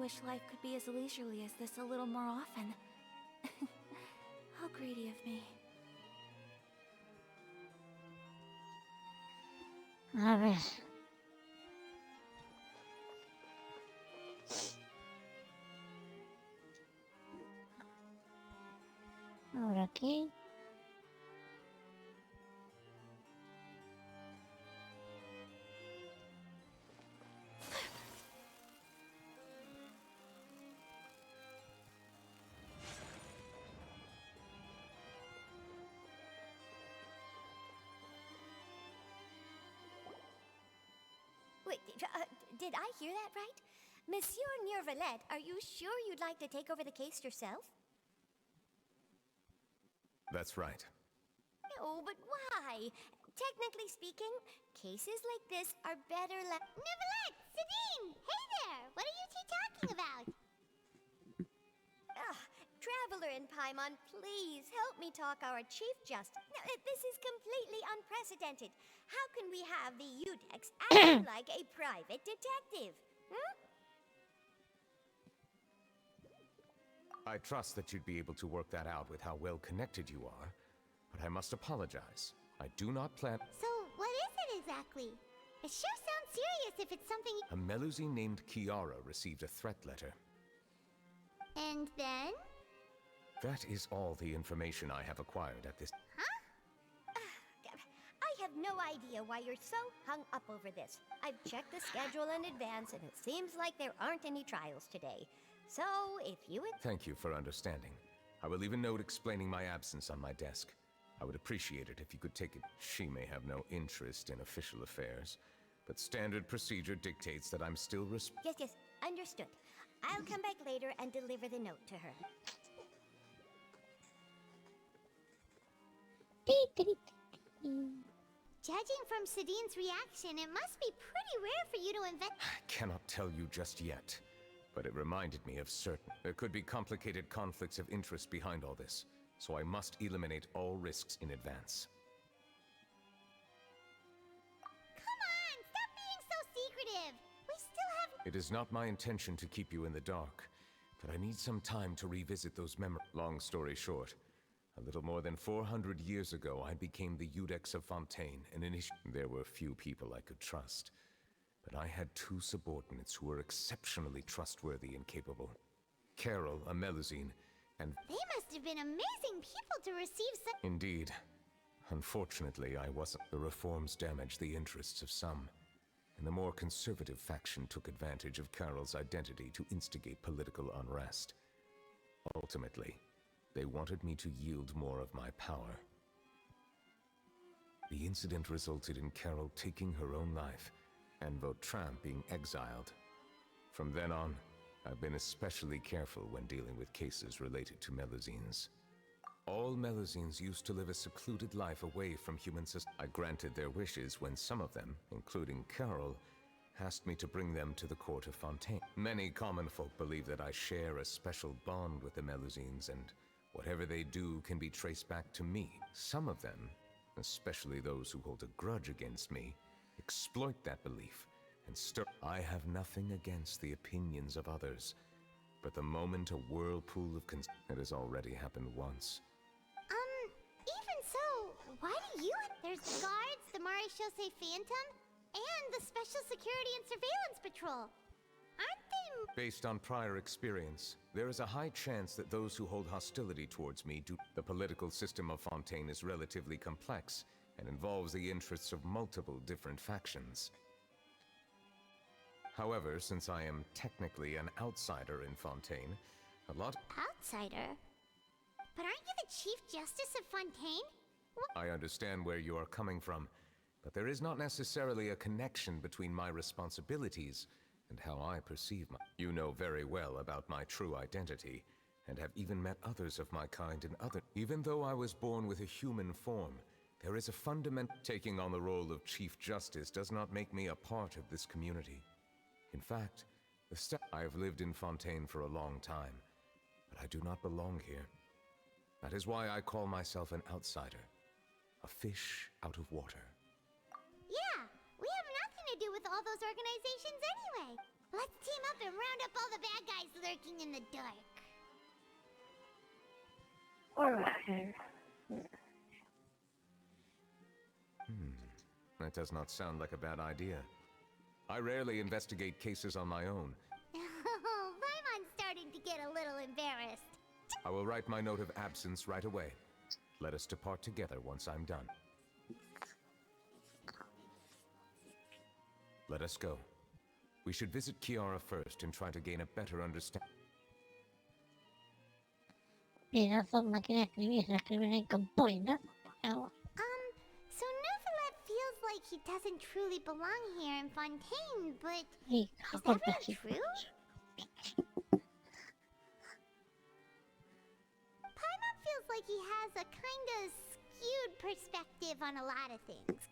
wish life could be as leisurely as this a little more often. How greedy of me. A ver. Ahora aquí. Wait, did I hear that right? Monsieur Neurvalet, are you sure you'd like to take over the case yourself? That's right. No, but why? Technically speaking, cases like this are better left. Neuvillette! Sadine! Hey there! What are you two talking about? Traveler in Paimon, please help me talk our Chief Justice. Now, this is completely unprecedented. How can we have the Udex acting like a private detective? I trust that you'd be able to work that out with how well connected you are, but I must apologize. I do not plan. So, what is it exactly? It sure sounds serious if it's something. A Melusine named Kiara received a threat letter. And then? That is all the information I have acquired at this. I have no idea why you're so hung up over this. I've checked the schedule in advance, and it seems like there aren't any trials today. So, if you would... Thank you for understanding. I will leave a note explaining my absence on my desk. I would appreciate it if you could take it. She may have no interest in official affairs, but standard procedure dictates that I'm still Yes, understood. I'll come back later and deliver the note to her. Judging from Sadine's reaction, it must be pretty rare for you to invent. I cannot tell you just yet, but it reminded me of certain. There could be complicated conflicts of interest behind all this, so I must eliminate all risks in advance. Come on, stop being so secretive. We still have... It is not my intention to keep you in the dark, but I need some time to revisit those memories. Long story short, a little more than 400 years ago, I became the Udex of Fontaine, and there were few people I could trust. But I had two subordinates who were exceptionally trustworthy and capable. Carol, a Melusine, and... They must have been amazing people to receive such... Indeed. Unfortunately, I wasn't. The reforms damaged the interests of some, and the more conservative faction took advantage of Carol's identity to instigate political unrest. Ultimately, they wanted me to yield more of my power. The incident resulted in Carol taking her own life, and Vautrin being exiled. From then on, I've been especially careful when dealing with cases related to Melusines. All Melusines used to live a secluded life away from human society. I granted their wishes when some of them, including Carol, asked me to bring them to the court of Fontaine. Many common folk believe that I share a special bond with the Melusines, and whatever they do can be traced back to me. Some of them, especially those who hold a grudge against me, exploit that belief and stir. I have nothing against the opinions of others, but the moment a whirlpool of it has already happened once. Even so, why do you... There's the guards, the Maréchaussée Phantom, and the Special Security and Surveillance Patrol. Aren't they... Based on prior experience, there is a high chance that those who hold hostility towards me do. The political system of Fontaine is relatively complex and involves the interests of multiple different factions. However, since I am technically an outsider in Fontaine, a lot... Outsider? But aren't you the Chief Justice of Fontaine? I understand where you are coming from, but there is not necessarily a connection between my responsibilities and how I perceive my... You know very well about my true identity, and have even met others of my kind in other... Even though I was born with a human form, there is a fundamental... Taking on the role of Chief Justice does not make me a part of this community. In fact, I have lived in Fontaine for a long time, but I do not belong here. That is why I call myself an outsider. A fish out of water. Yeah, we have nothing to do with all those organizations anyway. Let's team up and round up all the bad guys lurking in the dark. Alright. That does not sound like a bad idea. I rarely investigate cases on my own. Oh, Paimon's starting to get a little embarrassed. I will write my note of absence right away. Let us depart together once I'm done. Let us go. We should visit Kiara first and try to gain a better understanding. Mira, son máquinas de escribir en campo, ¿no? So Neuvillette feels like he doesn't truly belong here in Fontaine, but Sí, is that really true? Paimon feels like he has a kind of skewed perspective on a lot of things.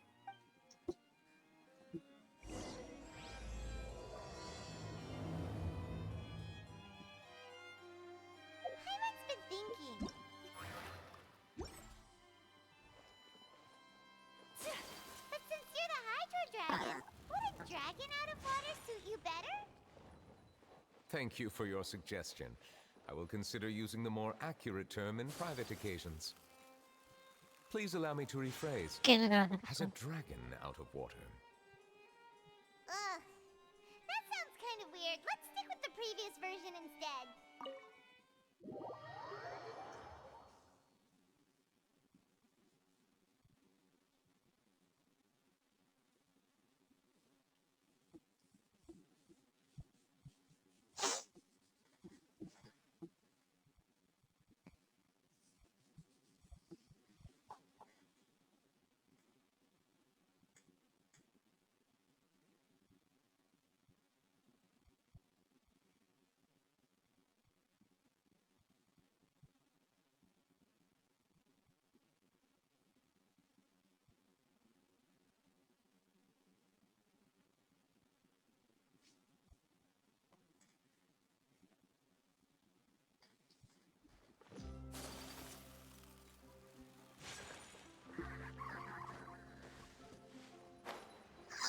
Paimon's been thinking. But since you're the Hydro Dragon, would a dragon out of water suit you better? Thank you for your suggestion. I will consider using the more accurate term in private occasions. Please allow me to rephrase. ¿Quién era? Has a dragon out of water? Ugh. That sounds kind of weird. Let's stick with the previous version instead.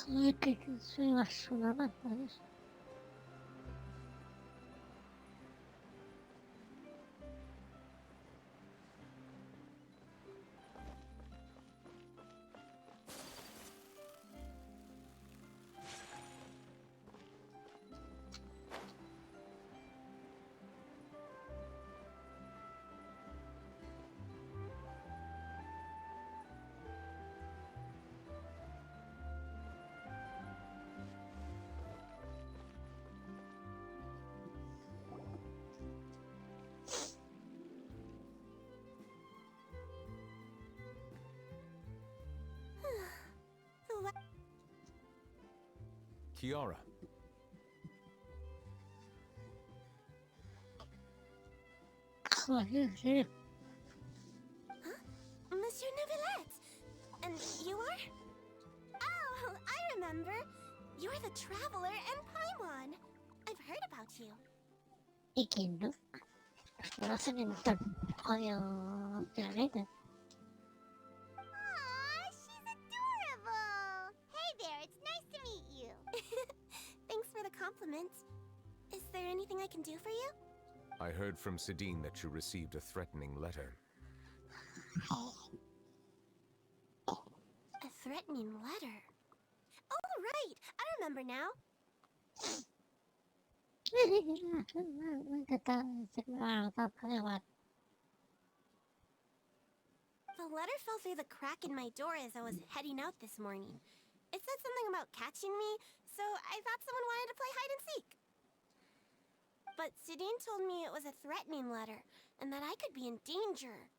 Ay, que soy basura, ¿sabes? Kiara. Joder, sí. Monsieur Neuvillette! And you are? Oh, I remember. You're the Traveler and Paimon. I've heard about you. ¿Y quién no? No hacen en todo el jodido planeta. Aw, she's adorable. Hey there, it's nice to meet you. Thanks for the compliment. Is there anything I can do for you? I heard from Sidine that you received a threatening letter. A threatening letter? Oh, right! I remember now. The letter fell through the crack in my door as I was heading out this morning. It said something about catching me, so I thought someone wanted to play hide and seek. But Sidine told me it was a threatening letter, and that I could be in danger.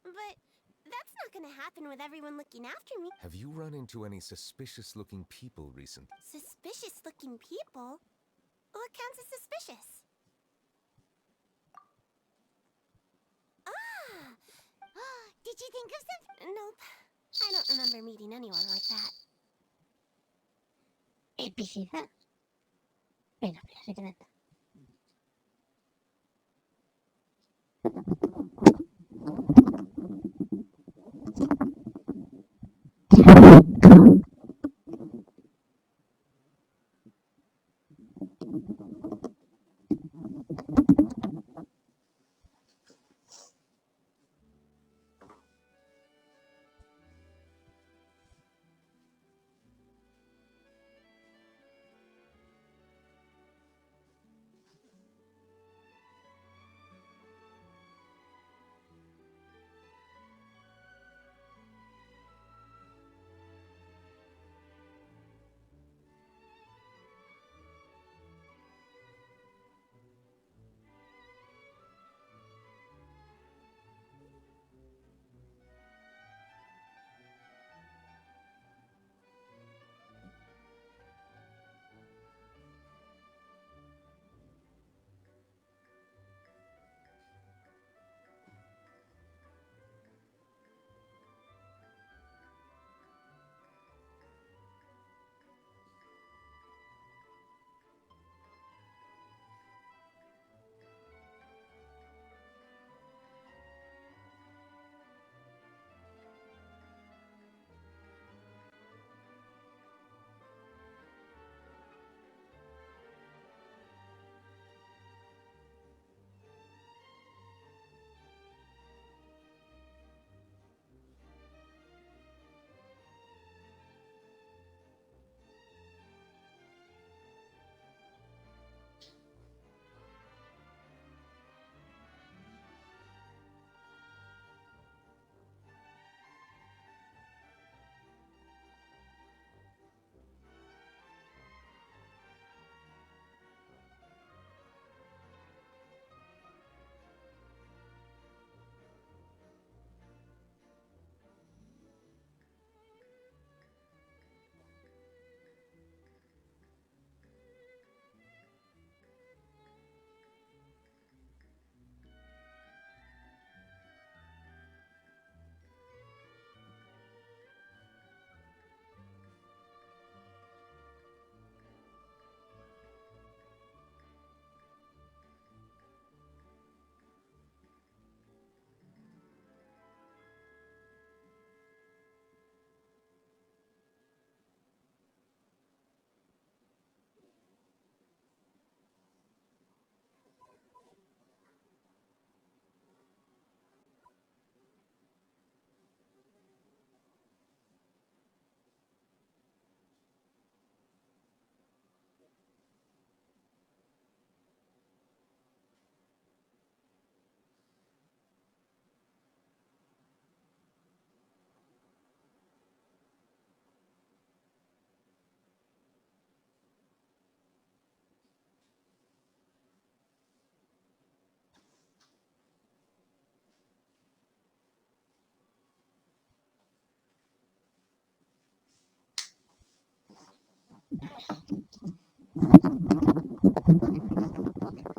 But that's not gonna happen with everyone looking after me. Have you run into any suspicious-looking people recently? Suspicious-looking people? What counts as suspicious? Ah! Did you think of something? Nope. I don't remember meeting anyone like that. Epicidad. Pero, secreta.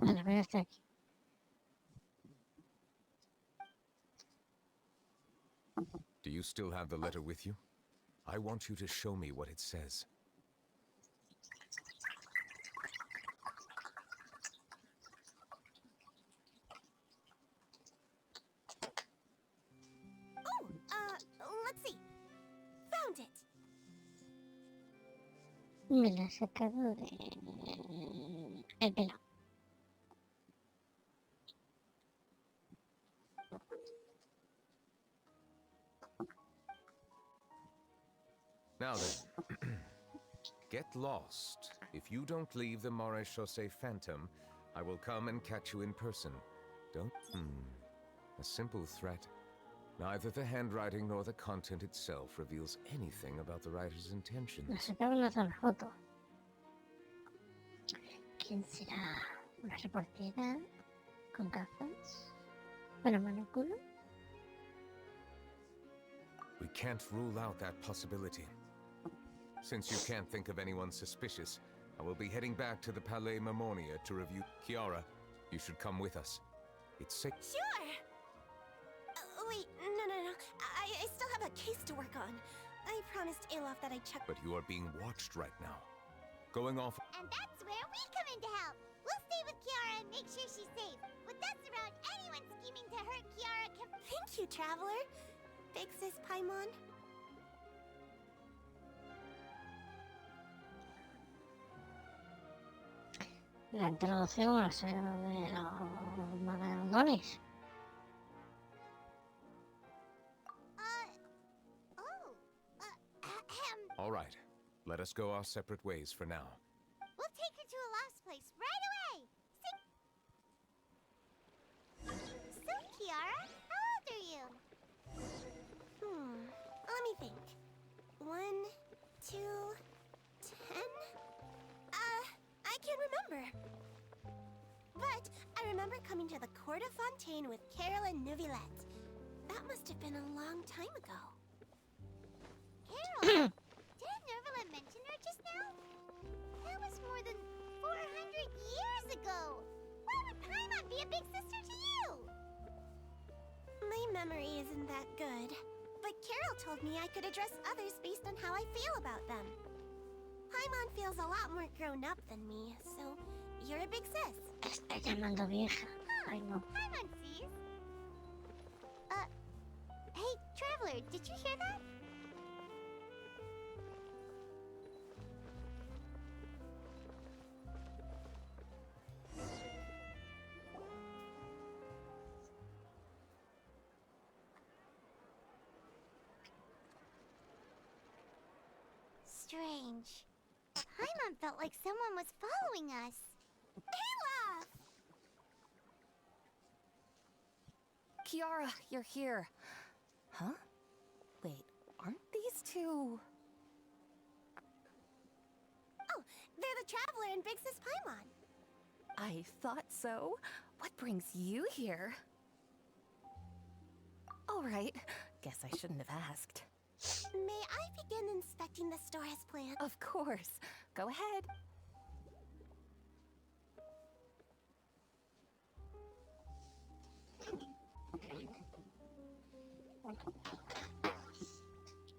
A la vez está aquí. Do you still have the letter with you? I want you to show me what it says. Let's see. Found it. Me la he sacado de... el pelo. Now then, get lost. If you don't leave the Maréchaussée Phantom, I will come and catch you in person. Don't... A simple threat. Neither the handwriting nor the content itself reveals anything about the writer's La intentions. sacaron las la foto. ¿Quién será? ¿Una reportera? ¿Con gafas? ¿Con el monóculo? We can't rule out that possibility. Since you can't think of anyone suspicious, I will be heading back to the Palais Mermonia to review... Kiara, you should come with us. It's safe. Sure. Wait, no. I still have a case to work on. I promised Alof that I'd check. But you are being watched right now. Going off... And that's where we come in to help. We'll stay with Kiara and make sure she's safe. With us around, anyone scheming to hurt Kiara can... Thank you, Traveler. Big Sis Paimon. La introducción a la serie de los magallanes. Oh, All right, let us go our separate ways for now. we'll take her to a lost place right away. So, Kiara, how old are you? Let me think. 1, 2, 10? I can't remember. But I remember coming to the court of Fontaine with Carol and Neuvillette. That must have been a long time ago. Carol, didn't Nervala mention her just now? That was more than 400 years ago. Why would Paimon be a big sister to you? My memory isn't that good. But Carol told me I could address others based on how I feel about them. Paimon feels a lot more grown up than me, so you're a big sis. Está llamando vieja. Ay, no. Paimon sees. Hey, Traveler, did you hear that? Strange. Paimon felt like someone was following us. Ayla! Kiara, you're here. Huh? Wait, aren't these two... Oh, they're the Traveler and Big Sis Paimon. I thought so. What brings you here? All right. Guess I shouldn't have asked. May I begin inspecting the store's plant? Of course. Go ahead.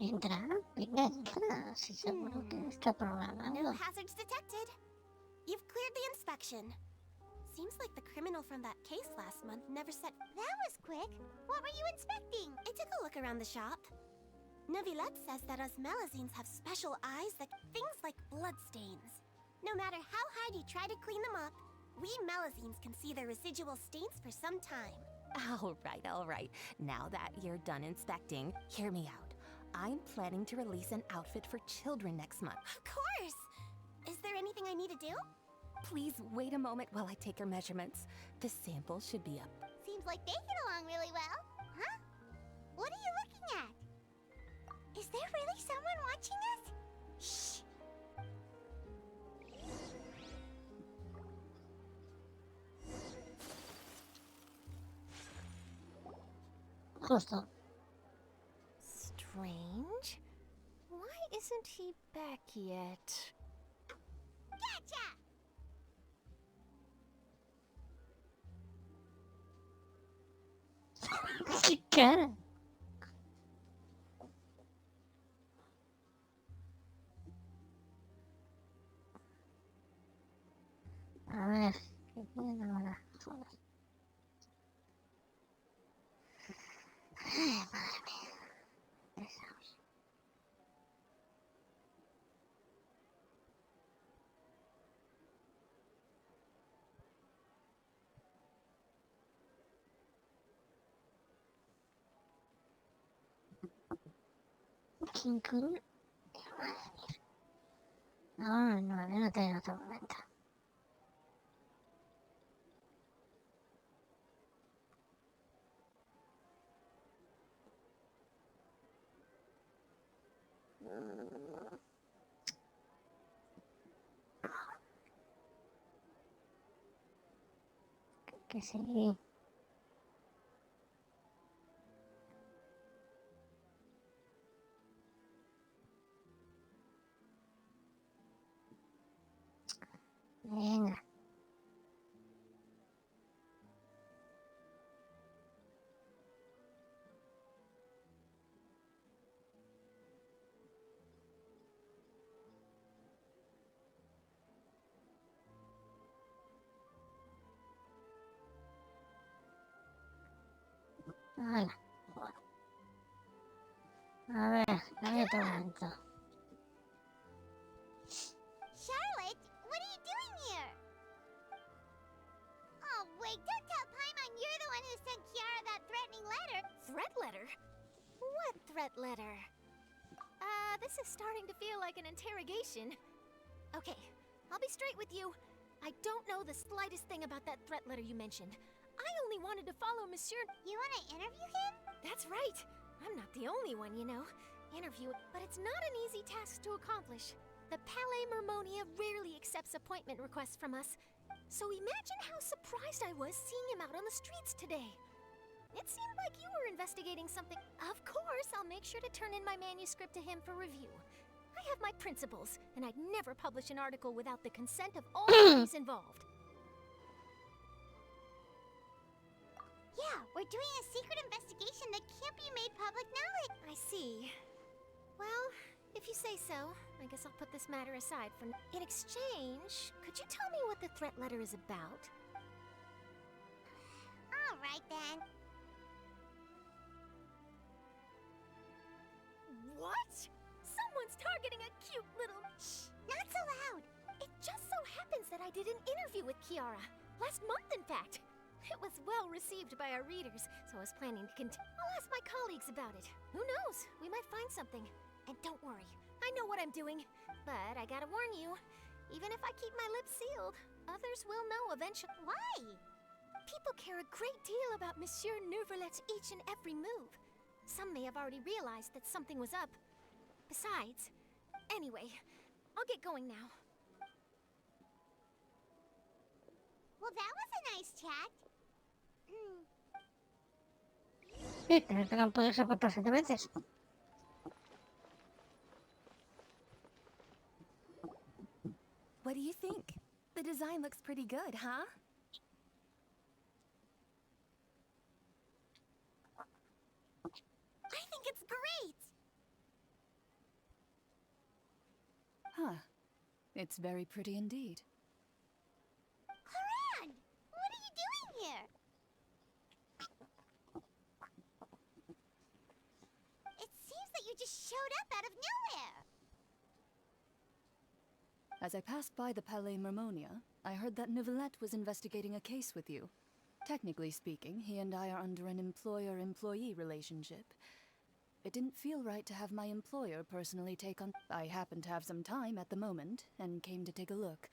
Entra, venga, entra. Si seguro que está programado. No hazards detected. You've cleared the inspection. Seems like the criminal from that case last month never set... That was quick. What were you inspecting? I took a look around the shop. Neuvillette says that us Melazines have special eyes that... things like bloodstains. No matter how hard you try to clean them up, we Melazines can see their residual stains for some time. All right. Now that you're done inspecting, hear me out. I'm planning to release an outfit for children next month. Of course! Is there anything I need to do? Please wait a moment while I take your measurements. The sample should be up. Seems like they get along really well. Huh? What are you looking at? Is there really someone watching us? Shh! Justo. Strange. Why isn't he back yet? Gotcha! ¡Qué cara! A ver, ¿qué pueden ahora? Joder. Ay, madre mía. Pesados. ¿Quién cool? No, yo no tengo otro momento. Que sí. Venga. Hala. A ver, dame otro momento. Charlotte, what are you doing here? threat letter? What threat letter? This is starting to feel like an interrogation. Okay, I'll be straight with you. I don't know the slightest thing about that threat letter you mentioned. I only wanted to follow Monsieur... You want to interview him? That's right. I'm not the only one, you know. Interview... But it's not an easy task to accomplish. The Palais Mermonia rarely accepts appointment requests from us. So imagine how surprised I was seeing him out on the streets today. It seemed like you were investigating something. Of course, I'll make sure to turn in my manuscript to him for review. I have my principles, and I'd never publish an article without the consent of all parties involved. Yeah, we're doing a secret investigation that can't be made public knowledge. I see. Well, if you say so, I guess I'll put this matter aside for now. In exchange, could you tell me what the threat letter is about? All right then. What? Someone's targeting a cute little... Shh, not so loud. It just so happens that I did an interview with Kiara. Last month, in fact. It was well received by our readers, so I was planning to continue. I'll ask my colleagues about it. Who knows? We might find something. And don't worry, I know what I'm doing. But I gotta warn you, even if I keep my lips sealed, others will know eventually. Why? People care a great deal about Monsieur Neuvrelet's each and every move. Some may have already realized that something was up. Besides, anyway, I'll get going now. Well, that was a nice chat. Sí, pero tengan poder soportar 7 veces. What do you think? The design looks pretty good, huh? I think it's great! Huh. It's very pretty indeed. Haran! What are you doing here? It seems that you just showed up out of nowhere. As I passed by the Palais Mermonia, I heard that Neuvillette was investigating a case with you. Technically speaking, he and I are under an employer-employee relationship. It didn't feel right to have my employer personally take on... I happen to have some time at the moment, and came to take a look.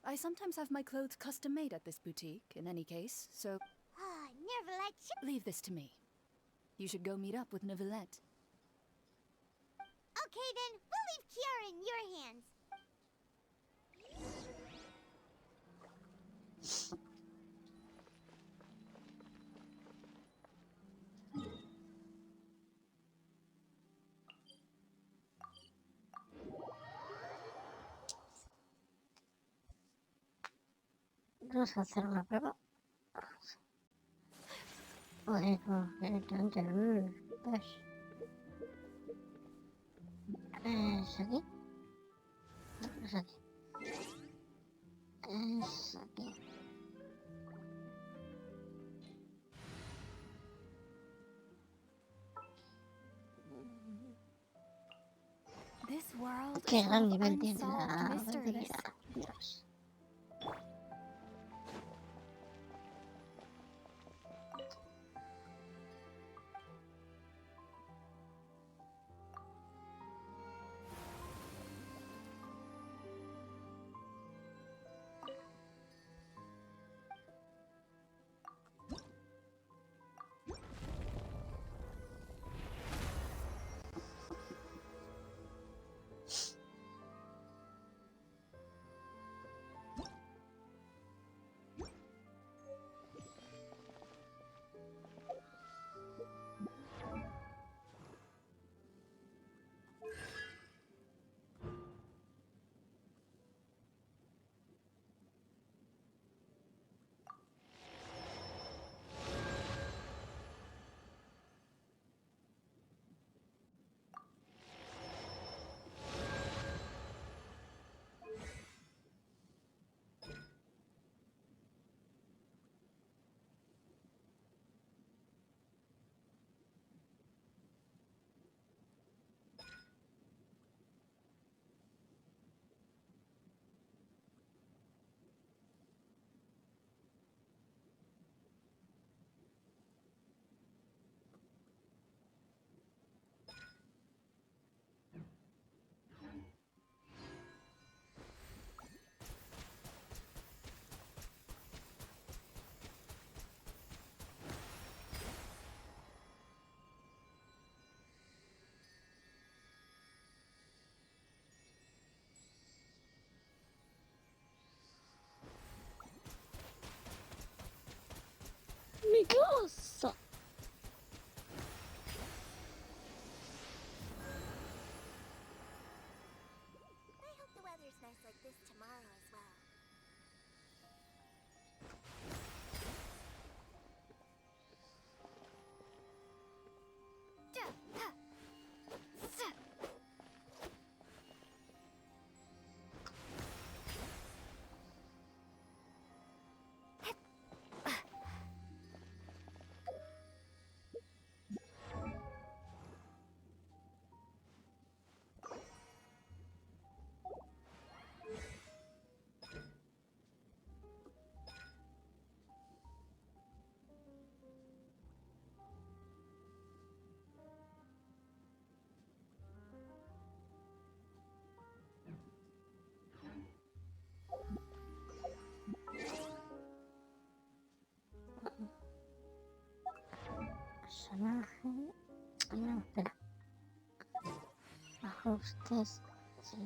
I sometimes have my clothes custom-made at this boutique, in any case, so... Neuvillette. Leave this to me. You should go meet up with Neuvillette. Okay then, we'll leave Kiara in your hands. Vamos a hacer una prueba. Pues, es aquí. No, es aquí. Es aquí. This world Qué is gran full of nivel tiene unsolved la mysteries. batería. Dios. personaje. No, espera. Ajustes. Sí.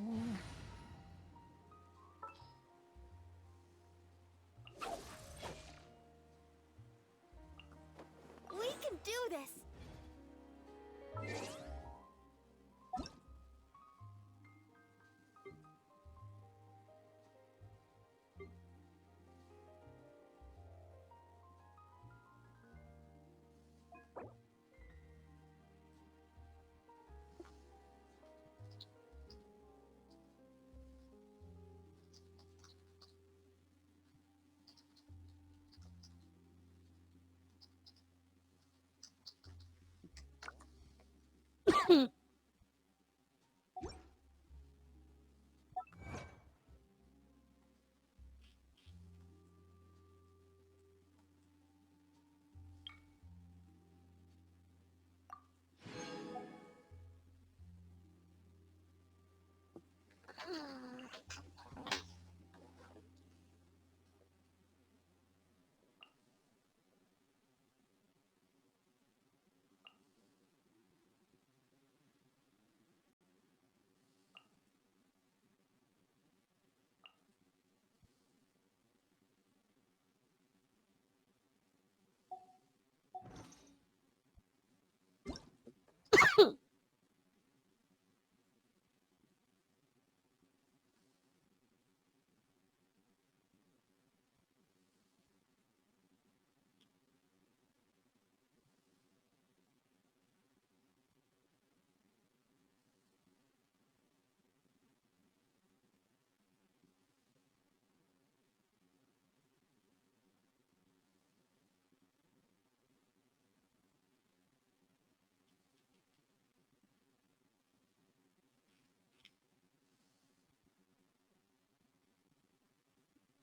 We can do this!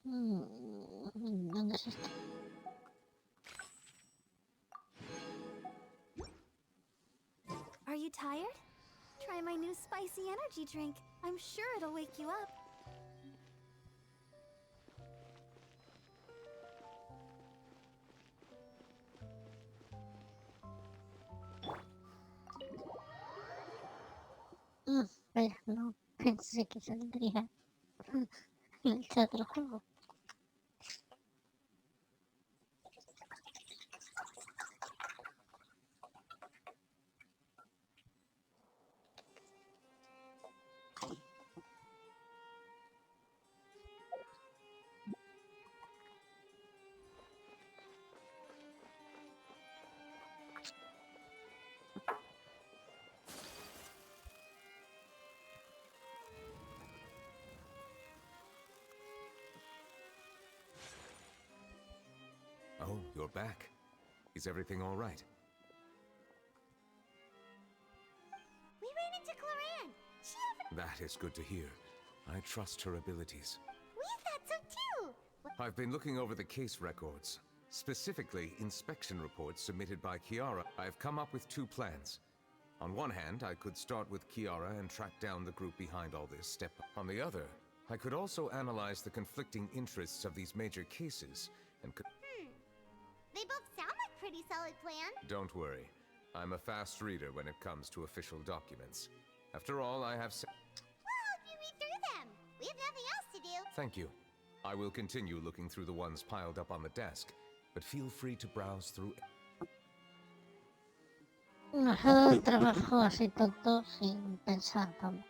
¿Dónde es esto? Are you tired? Try my new spicy energy drink. I'm sure it'll wake you up. Espera, no pensé que saldría el chat del juego. Oh, you're back. Is everything all right? We ran into Cloran. She offered. That is good to hear. I trust her abilities. We thought so too. I've been looking over the case records, specifically inspection reports submitted by Kiara. I've come up with two plans. On one hand, I could start with Kiara and track down the group behind all this step. On the other, I could also analyze the conflicting interests of these major cases and could... They both sound like pretty solid plans. Don't worry. I'm a fast reader when it comes to official documents. After all, I have... We'll help you read through them. We have nothing else to do. Thank you. I will continue looking through the ones piled up on the desk, but feel free to browse through... Ajá, trabajo así tonto sin pensar, vamos.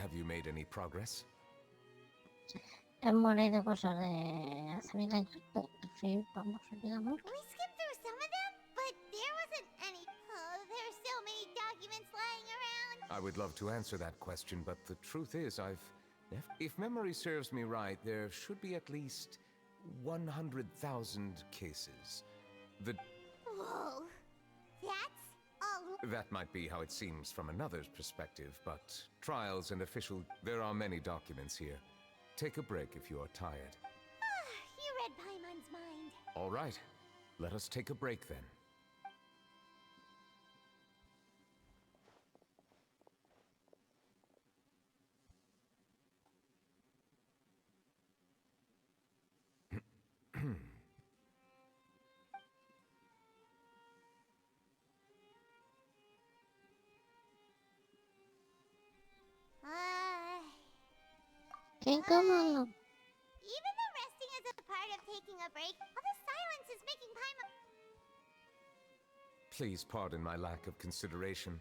Have you made any progress? Hemos leído cosas de hacer el sí, vamos, digamos. We skimmed through some of them, but there wasn't any. Oh, there's so many documents lying around. I would love to answer that question, but the truth is if memory serves me right, there should be at least 100,000 cases. Whoa. That's a That might be how it seems from another's perspective, but trials and official... There are many documents here. Take a break if you are tired. You read Paimon's mind. All right, let us take a break then. Qué incómodo. Even though resting is a part of taking a break, all the silence is making Paimon. Please pardon my lack of consideration.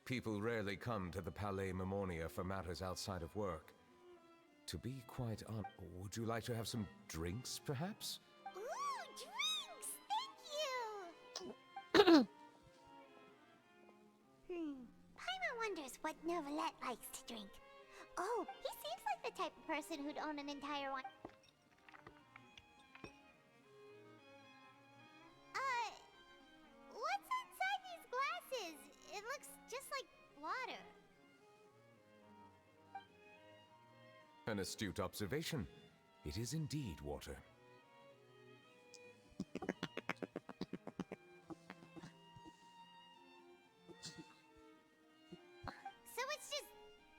People rarely come to the Palais Mermonia for matters outside of work. To be quite honest, would you like to have some drinks, perhaps? Ooh, drinks! Thank you! Paimon wonders what Novelette likes to drink. Oh, he seems like the type of person who'd own an entire wine. What's inside these glasses? It looks just like water. An astute observation. It is indeed water. So it's just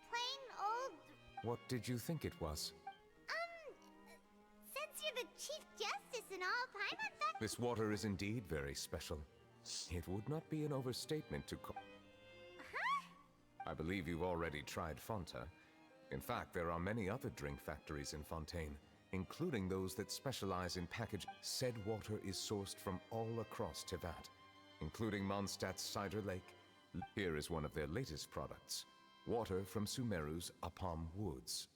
plain old... What did you think it was? Since you're the Chief Justice and all, Paimon thought... This water is indeed very special. It would not be an overstatement to call... Huh? I believe you've already tried Fonta. In fact, there are many other drink factories in Fontaine, including those that specialize in packaging. Said water is sourced from all across Tevat, including Mondstadt's Cider Lake. Here is one of their latest products, water from Sumeru's Apam Woods.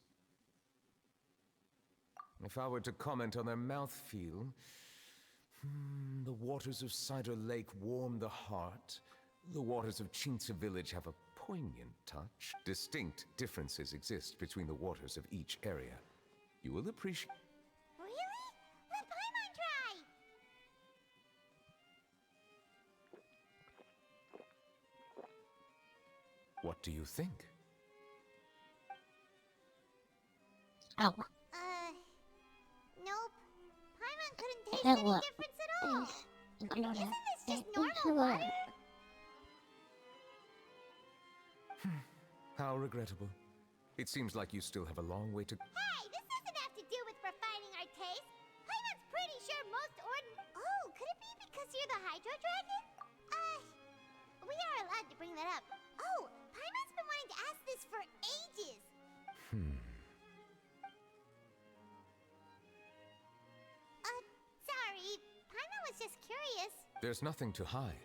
If I were to comment on their mouthfeel, the waters of Cider Lake warm the heart. The waters of Chintza Village have a poignant touch. Distinct differences exist between the waters of each area. You will appreciate... Really? Let Paimon try! What do you think? Agua. Nope. Paimon couldn't taste El any agua difference at all. es incolora. Isn't this just Es normal incolora. water? How regrettable. It seems like you still have a long way to... Hey, this doesn't have to do with refining our taste. Paimon's pretty sure most Oh, could it be because you're the Hydro Dragon? We are allowed to bring that up. Oh, Paimon's been wanting to ask this for ages. Sorry. Paimon was just curious. There's nothing to hide.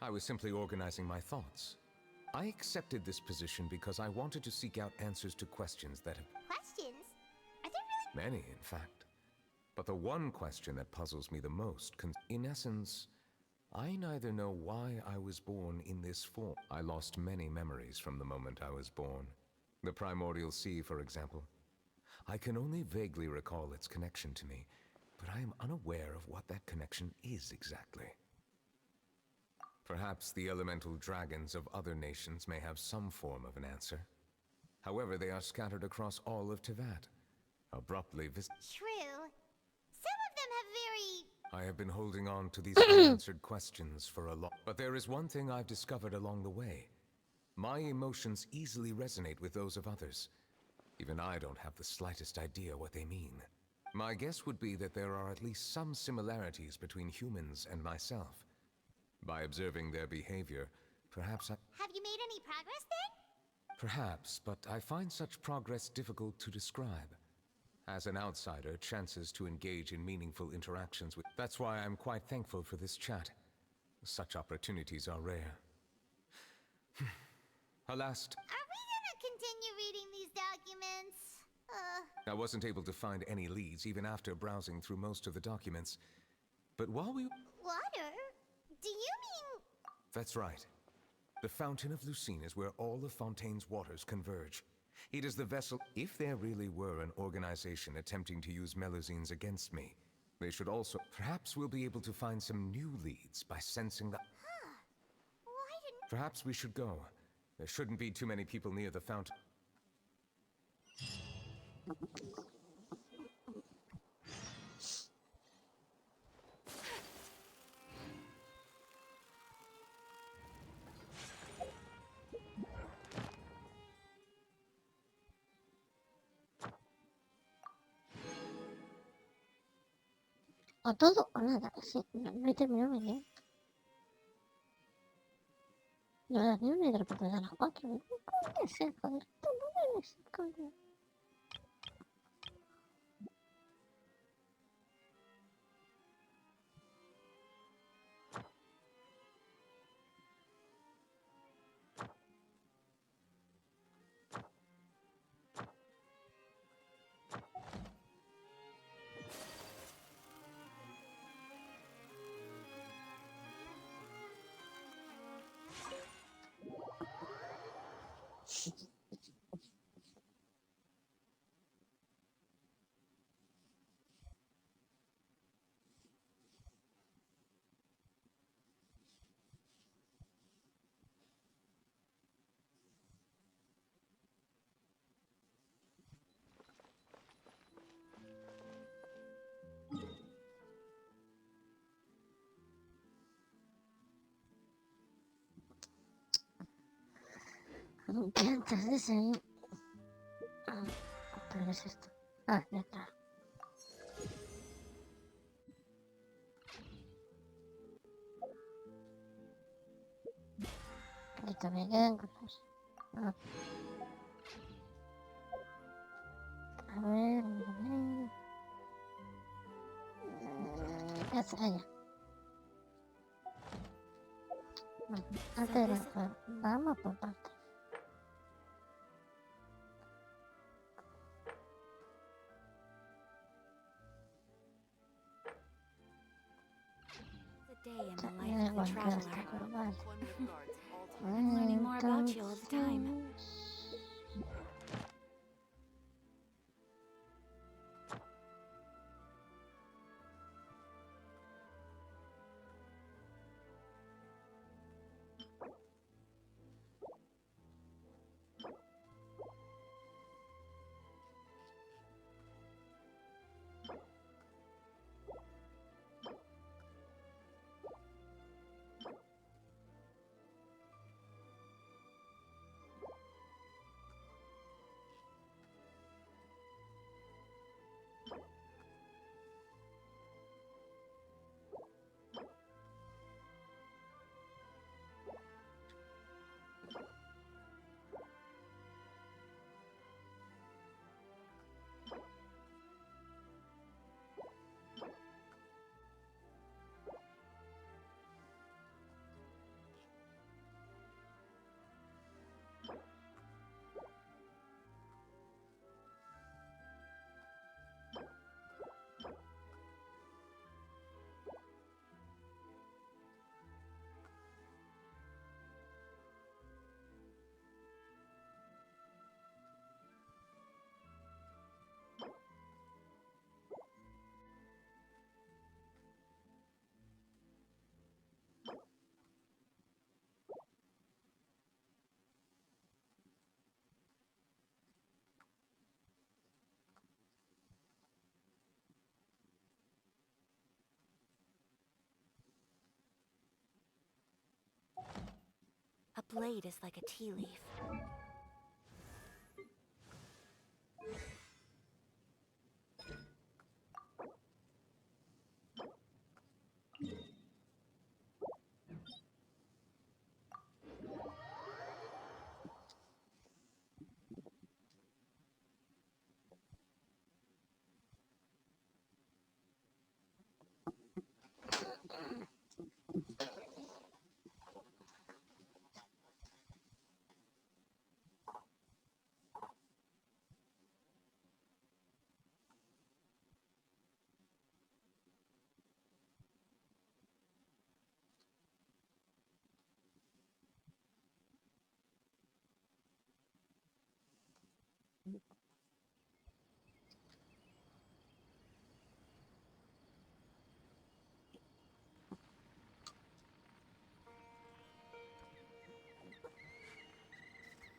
I was simply organizing my thoughts. I accepted this position because I wanted to seek out answers to questions that have... Questions? Are there really... Many, in fact. But the one question that puzzles me the most, in essence, I neither know why I was born in this form. I lost many memories from the moment I was born. The primordial sea, for example. I can only vaguely recall its connection to me, but I am unaware of what that connection is exactly. Perhaps the elemental dragons of other nations may have some form of an answer. However, they are scattered across all of Tevat. Abruptly True. Some of them have very... I have been holding on to these unanswered questions for a long... But there is one thing I've discovered along the way. My emotions easily resonate with those of others. Even I don't have the slightest idea what they mean. My guess would be that there are at least some similarities between humans and myself. By observing their behavior, perhaps I... Have you made any progress then? Perhaps, but I find such progress difficult to describe. As an outsider, chances to engage in meaningful interactions with... That's why I'm quite thankful for this chat. Such opportunities are rare. Alas... Are we gonna continue reading these I wasn't able to find any leads even after browsing through most of the documents. But while we... Water? Do you mean... That's right. The Fountain of Lucine is where all of Fontaine's waters converge. It is the vessel... If there really were an organization attempting to use Melusines against me, they should also... Perhaps we'll be able to find some new leads by sensing the... Why didn't... Perhaps we should go. There shouldn't be too many people near the fountain. A todo o nada, sí, no he terminado muy bien. No he dado ni una hidroportada a las 4. ¿Cómo puede ser, joder? ¿Cómo puede ser, coño? Aunque antes de seguir... ¿Pero qué es esto? Ah, ya está. Y también quedan cosas. Ah. A ver... ¿Qué hacer allá? Bueno, antes de jugar, vamos por partes. A day in the Me life da of igual the que traveler. esto, pero vale. I'm learning more about you all the time. A blade is like a tea leaf.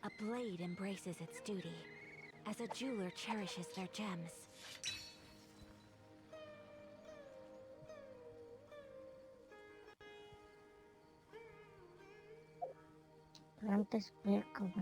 A blade embraces its duty, as a jeweler cherishes their gems. Antes ver como...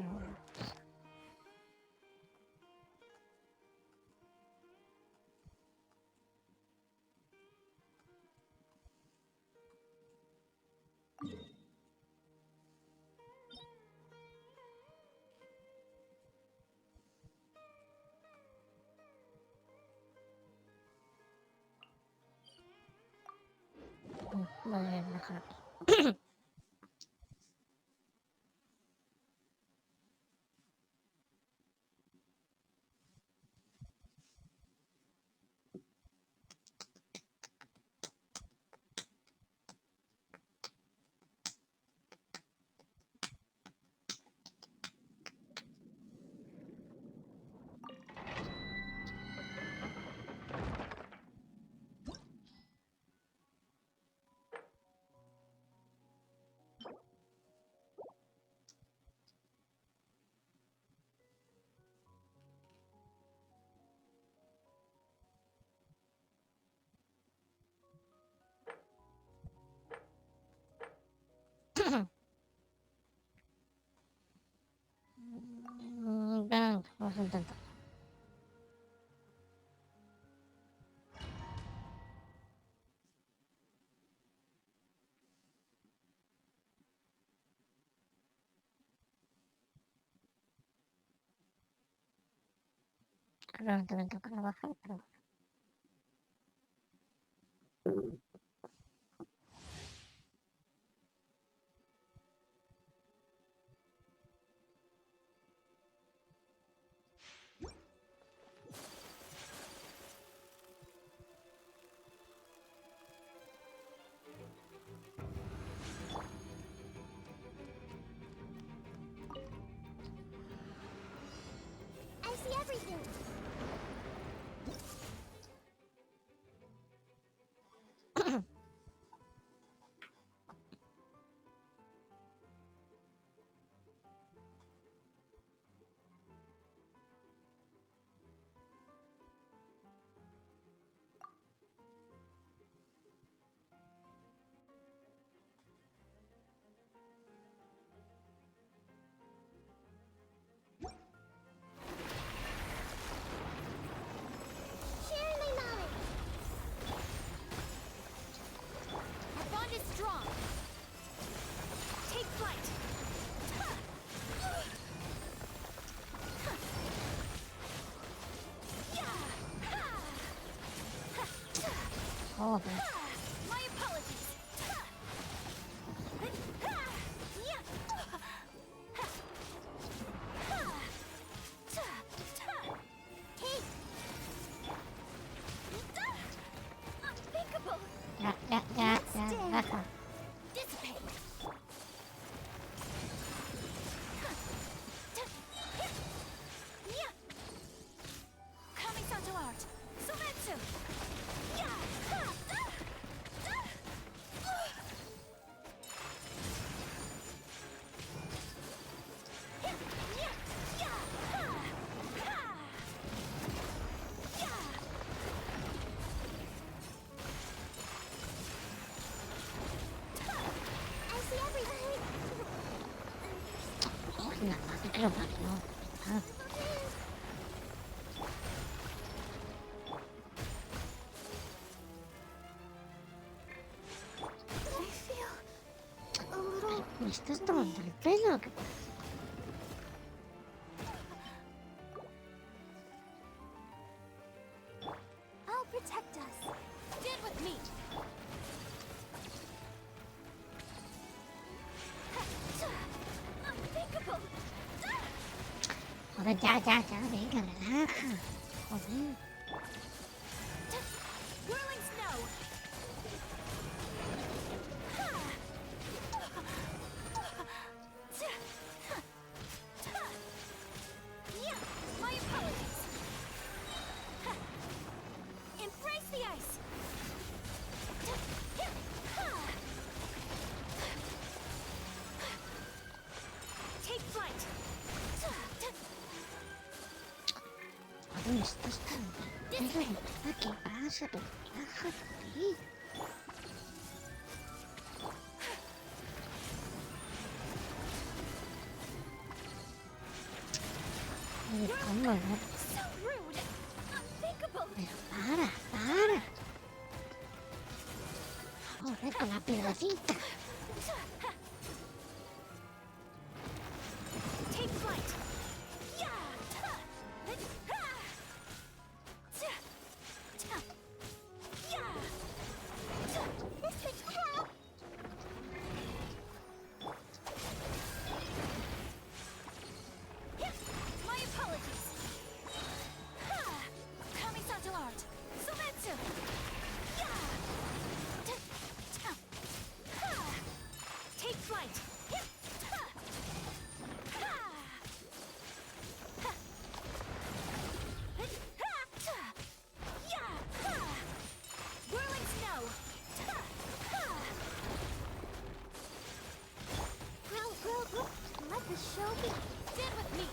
Voy a dejar aquí. Venga, vamos a intentar. Creo que me toca bajar, pero... I see everything. Share my knowledge. Our bond is strong. Take flight. Oh, okay. My apologies. Unthinkable. Ya. Dissipate. Kamisato art. Sumetsu. I see everything. Nada, te creo que no. Ah, I feel a little ¿me estás tomando el pelo? ¿Qué pasa? I'll protect us. Stand with me. Unthinkable. Joder, ya, venga, relaja. Joder. Whirling snow. My apologies. ¿Qué pasa? Pero relájate. ¿Cómo no? So rude! Unthinkable! Pero para. Joder, con la piedrecita. Take flight! Yeah! My apologies! Kamisato art! Sometsu! Take flight! Whirling snow! Well, let the show begin. Stand with me!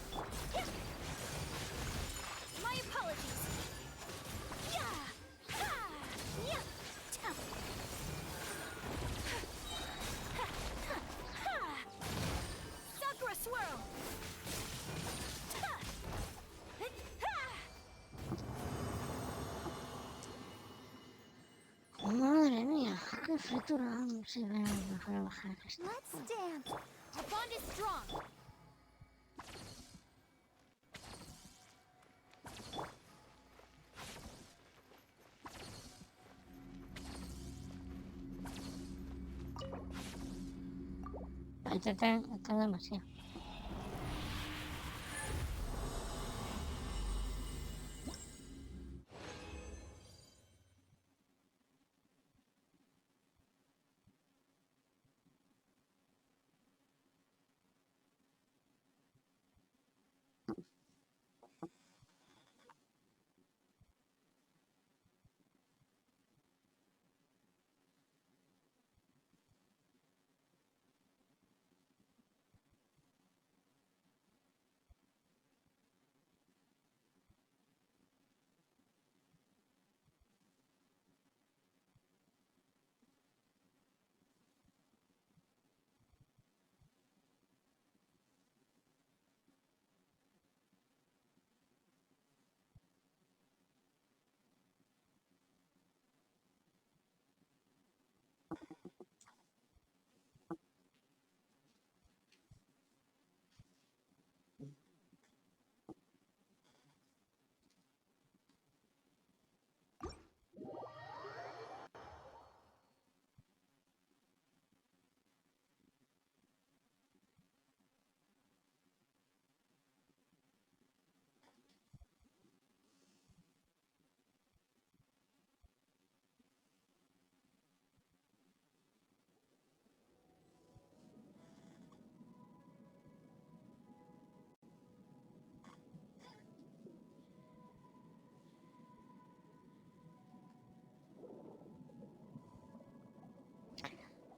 My apologies! Sakura swirl! Madre mía, qué fritura. Sí, mejor bajar esto. Let's dance! Our bond is strong! Está demasiado.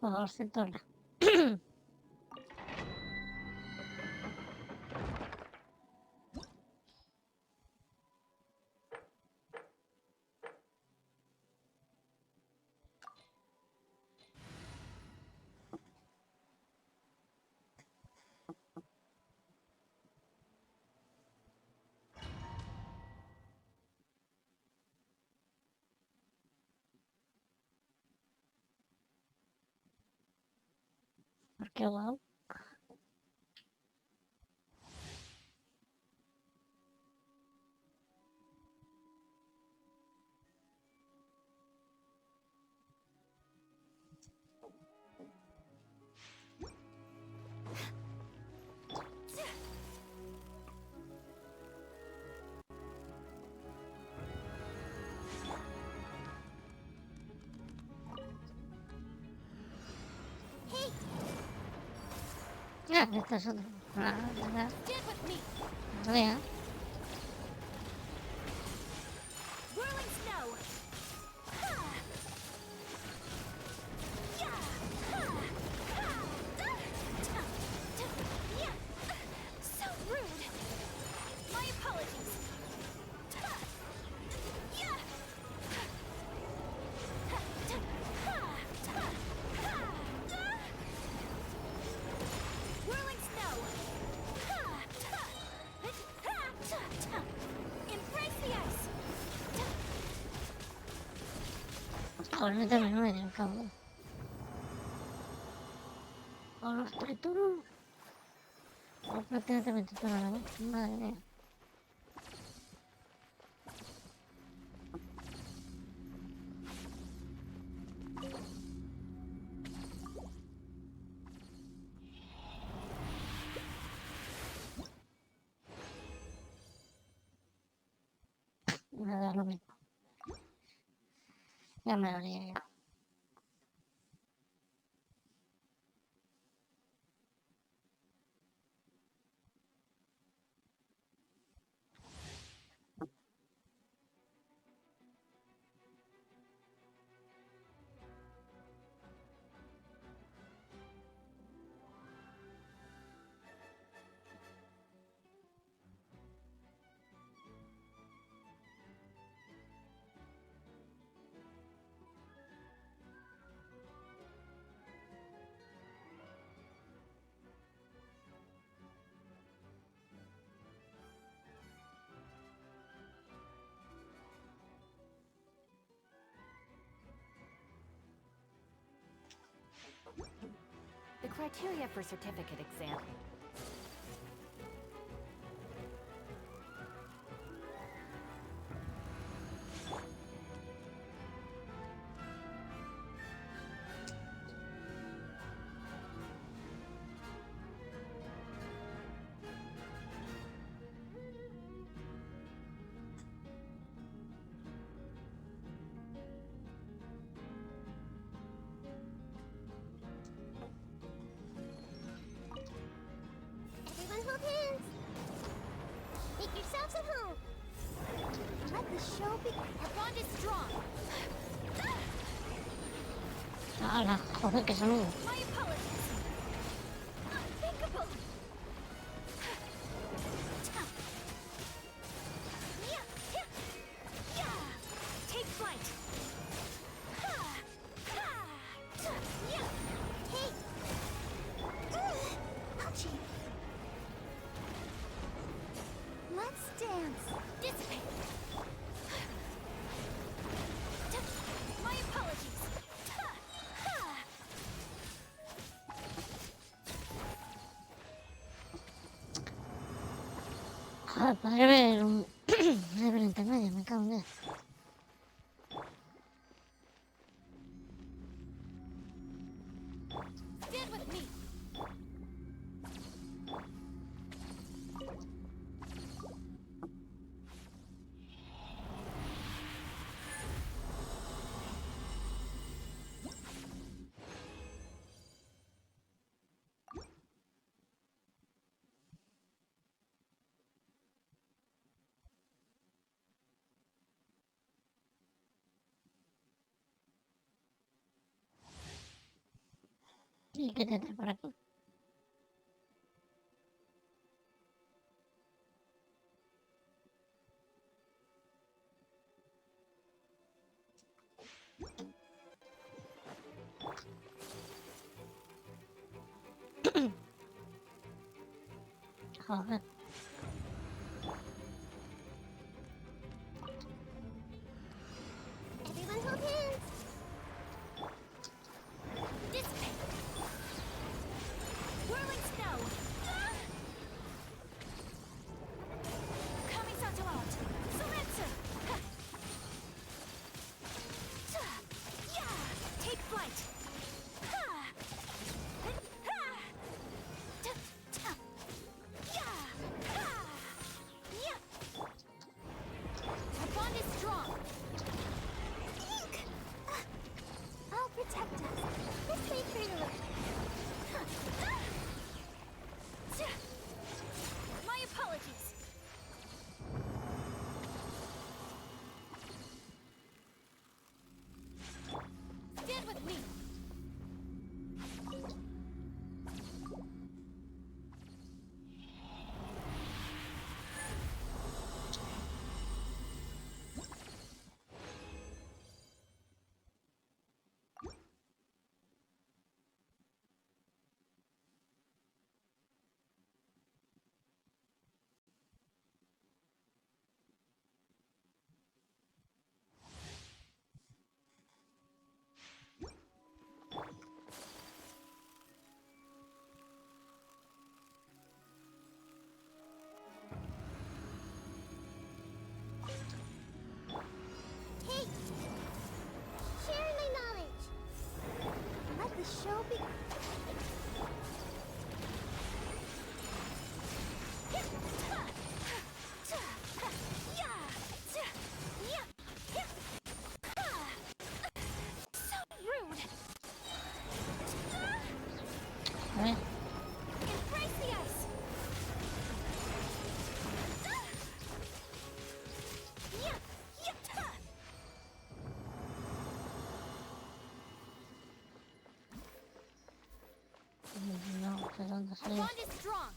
Por favor, Centola. Porque wow. Ah, esta es otra. Stand with me! Vea. Whirling snow! So rude! My apologies! これで目の前で浮かぶ。あら、二人とも。こうやって食べてたらね、まあね。Nada, lo mismo. Ya me lo haría ya. The criteria for certificate exam. Everyone hold hands. Make yourselves at home. Let the show begin. Our bond is strong. ¡Hala! Joder, que son. My apologies. Unthinkable. Take flight. Ouchie. Let's dance. Dissipate. My apologies. Joder, podría ver un. Podría ver intermedio, me cago en Dios. Stand with me. ¿Y qué tendré por aquí? Joder. Everyone hold hands. Dissipate. Whirling snow. Kamisato out. Soretsu. Take flight. show be... So rude! Eh? Embrace the ice! No sé dónde Our sale. bond is strong!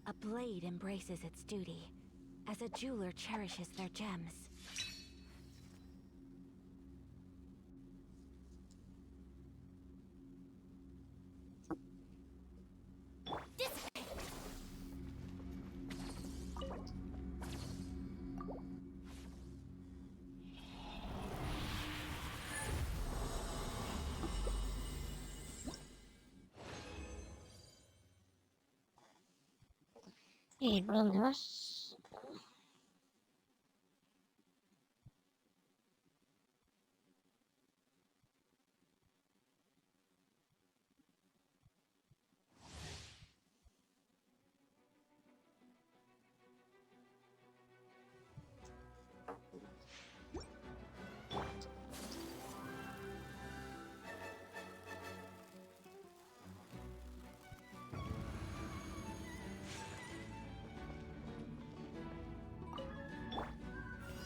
A blade embraces its duty, as a jeweler cherishes their gems. ¿Y por dónde vas?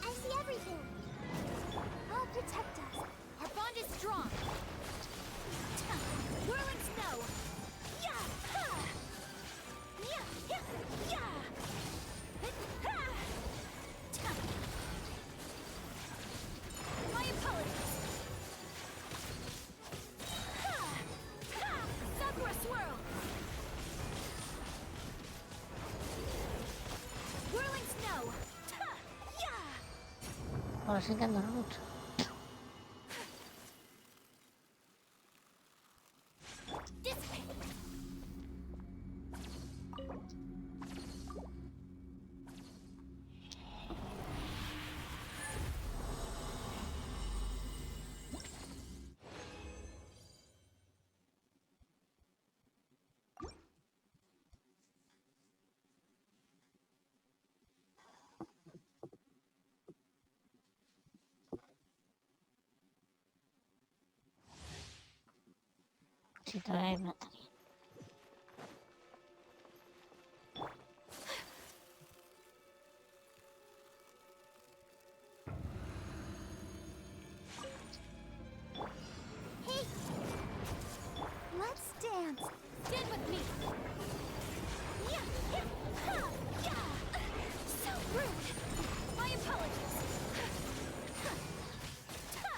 I see everything. I'll protect us. Our bond is strong. Whirling snow. Yeah! Ha! Yeah! Yeah! Yeah! Ha! Ta! My apologies. Ha! Ha! Sakura swirl. Whirling snow. Ta! Yeah! Ahora sí que ando mucho. Dissipate. Si todavía hay plata. Let's dance. Stand with me. Yeah, yeah, ha, yeah. So rude. My apologies. Ta. Ta.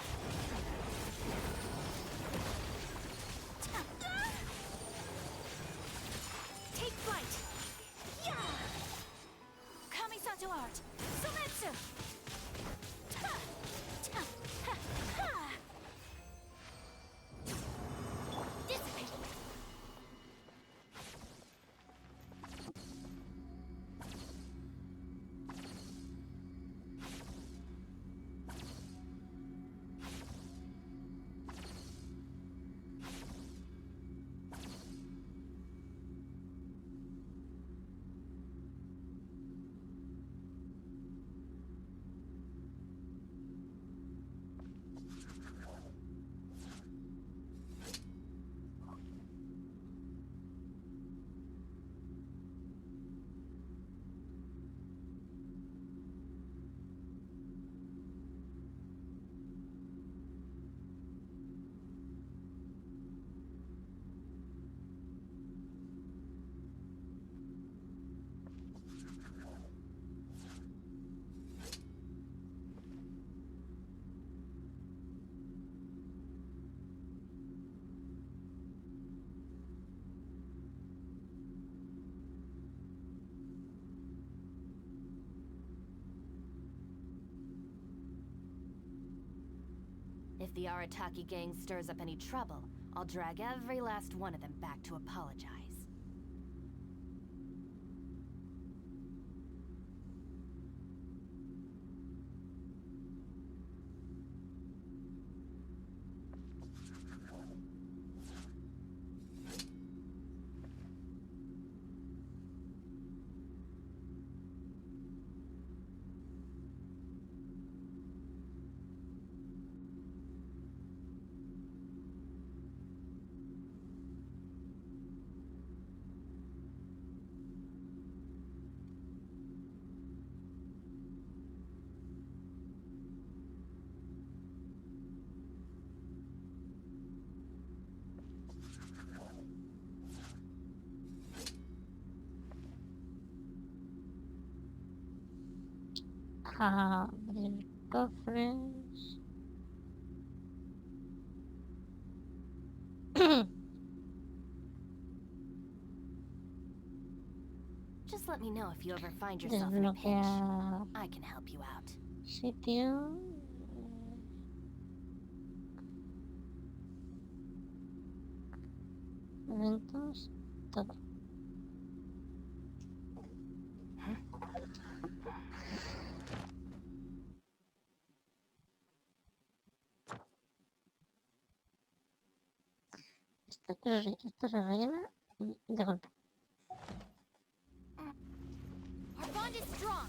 the Arataki gang stirs up any trouble, I'll drag every last one of them back to apologize. Abrir cofres. Just let me know if you ever find yourself in a pinch. Desbloquear I can help you out. sitio. Eventos. Todo. Esto se rellena de golpe. Our bond is strong.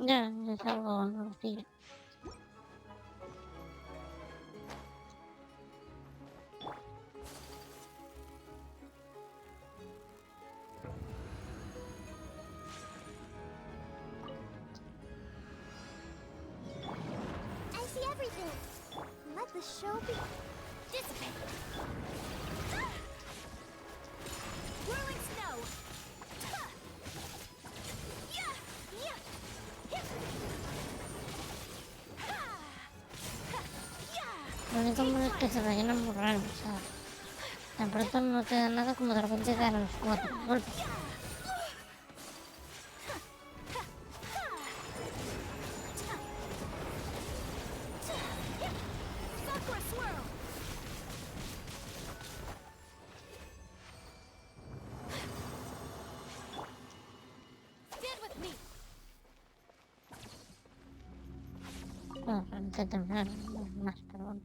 Ya, es algo normal. I see everything. Let the show be. Dissipate. Whirling snow. Yeah. Yeah. Hip. Lo único malo es que se rellenan muy raro, o sea, de pronto no te da nada como de repente te dan los 4 golpes. Sakura swirl. Stand with me. Bueno, antes de terminar, más, pero bueno.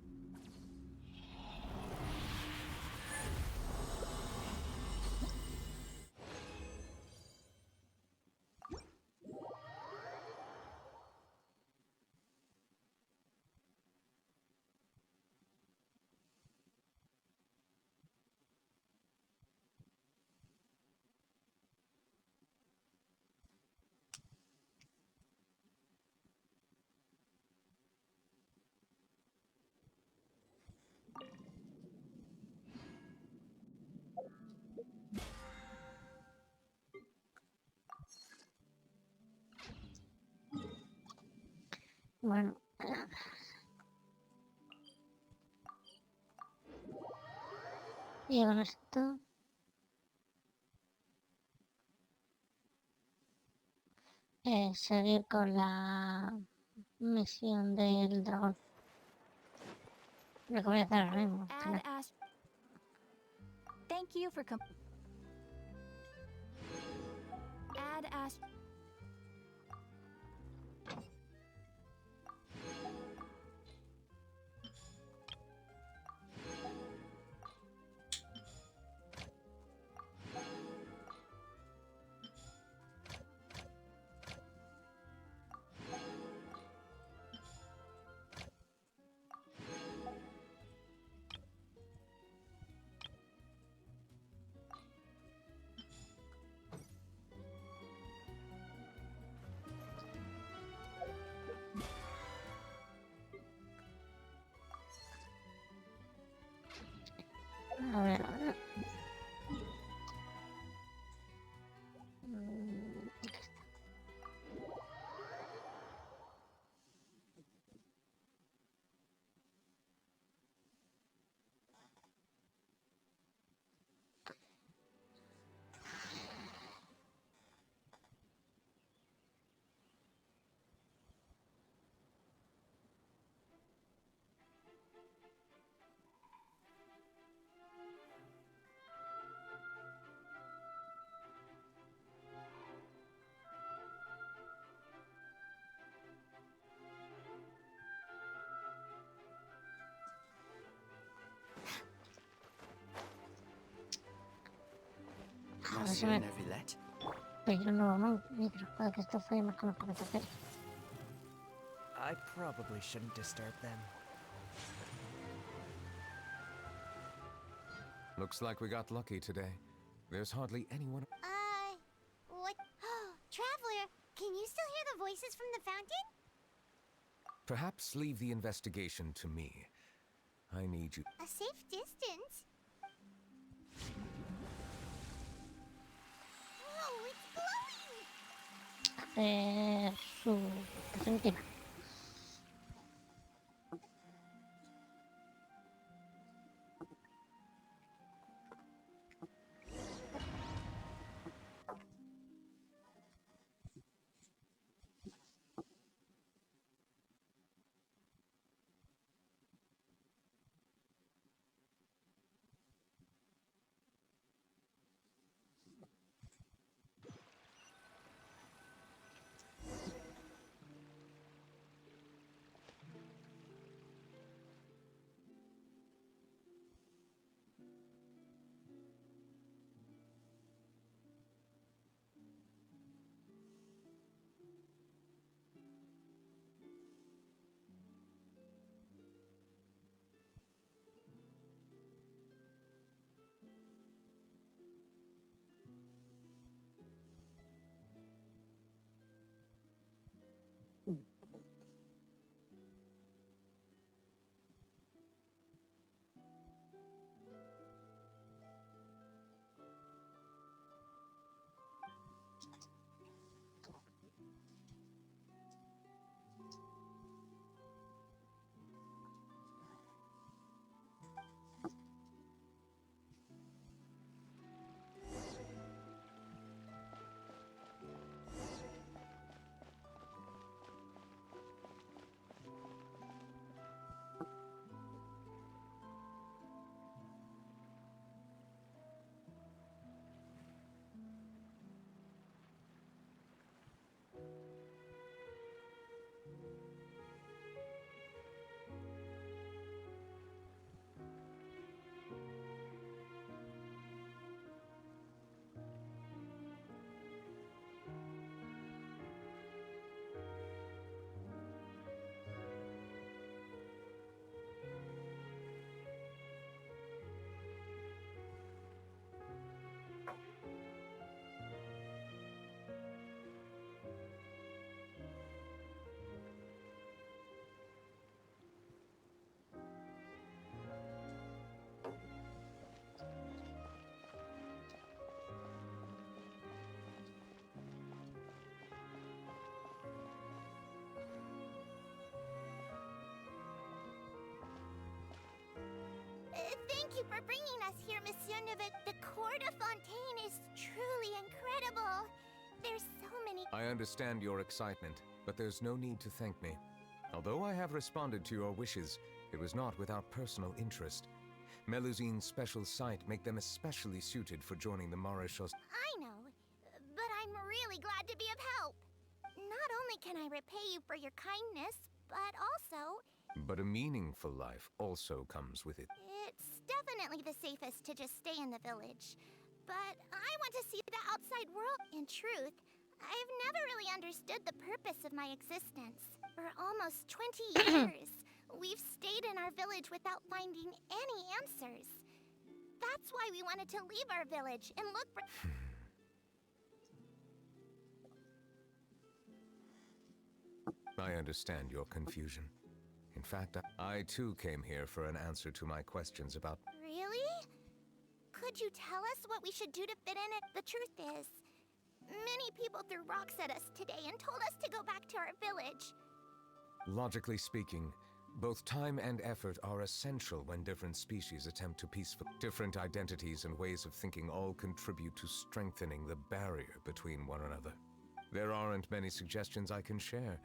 Bueno, y con esto seguir con la misión del dragón. Lo que voy a hacer ahora mismo. Add Ash. Thank you for Add Ast. A ver, ahora. A ver si me... Pero no, no, micro, puede que esto fue más que nos cometa hacer. I probably shouldn't disturb them. Looks like we got lucky today. There's hardly anyone. What? Traveler, can you still hear the voices from the fountain? Perhaps leave the investigation to me. I need you. A safe distance? Whoa, it's glowing! Su sentina. Thank you for bringing us here, Monsieur Neville. The court of Fontaine is truly incredible. There's so many... I understand your excitement, but there's no need to thank me. Although I have responded to your wishes, it was not without personal interest. Melusine's special sight make them especially suited for joining the Maréchaux. I know, but I'm really glad to be of help. Not only can I repay you for your kindness, but also, But a meaningful life also comes with it. it's definitely the safest to just stay in the village. But I want to see the outside world. In truth, I've never really understood the purpose of my existence. For almost 20 years, we've stayed in our village without finding any answers. That's why we wanted to leave our village and look for... I understand your confusion. In fact, I too came here for an answer to my questions about... Really? Could you tell us what we should do to fit in it? The truth is, many people threw rocks at us today and told us to go back to our village. Logically speaking, both time and effort are essential when different species attempt to peacefully... Different identities and ways of thinking all contribute to strengthening the barrier between one another. There aren't many suggestions I can share,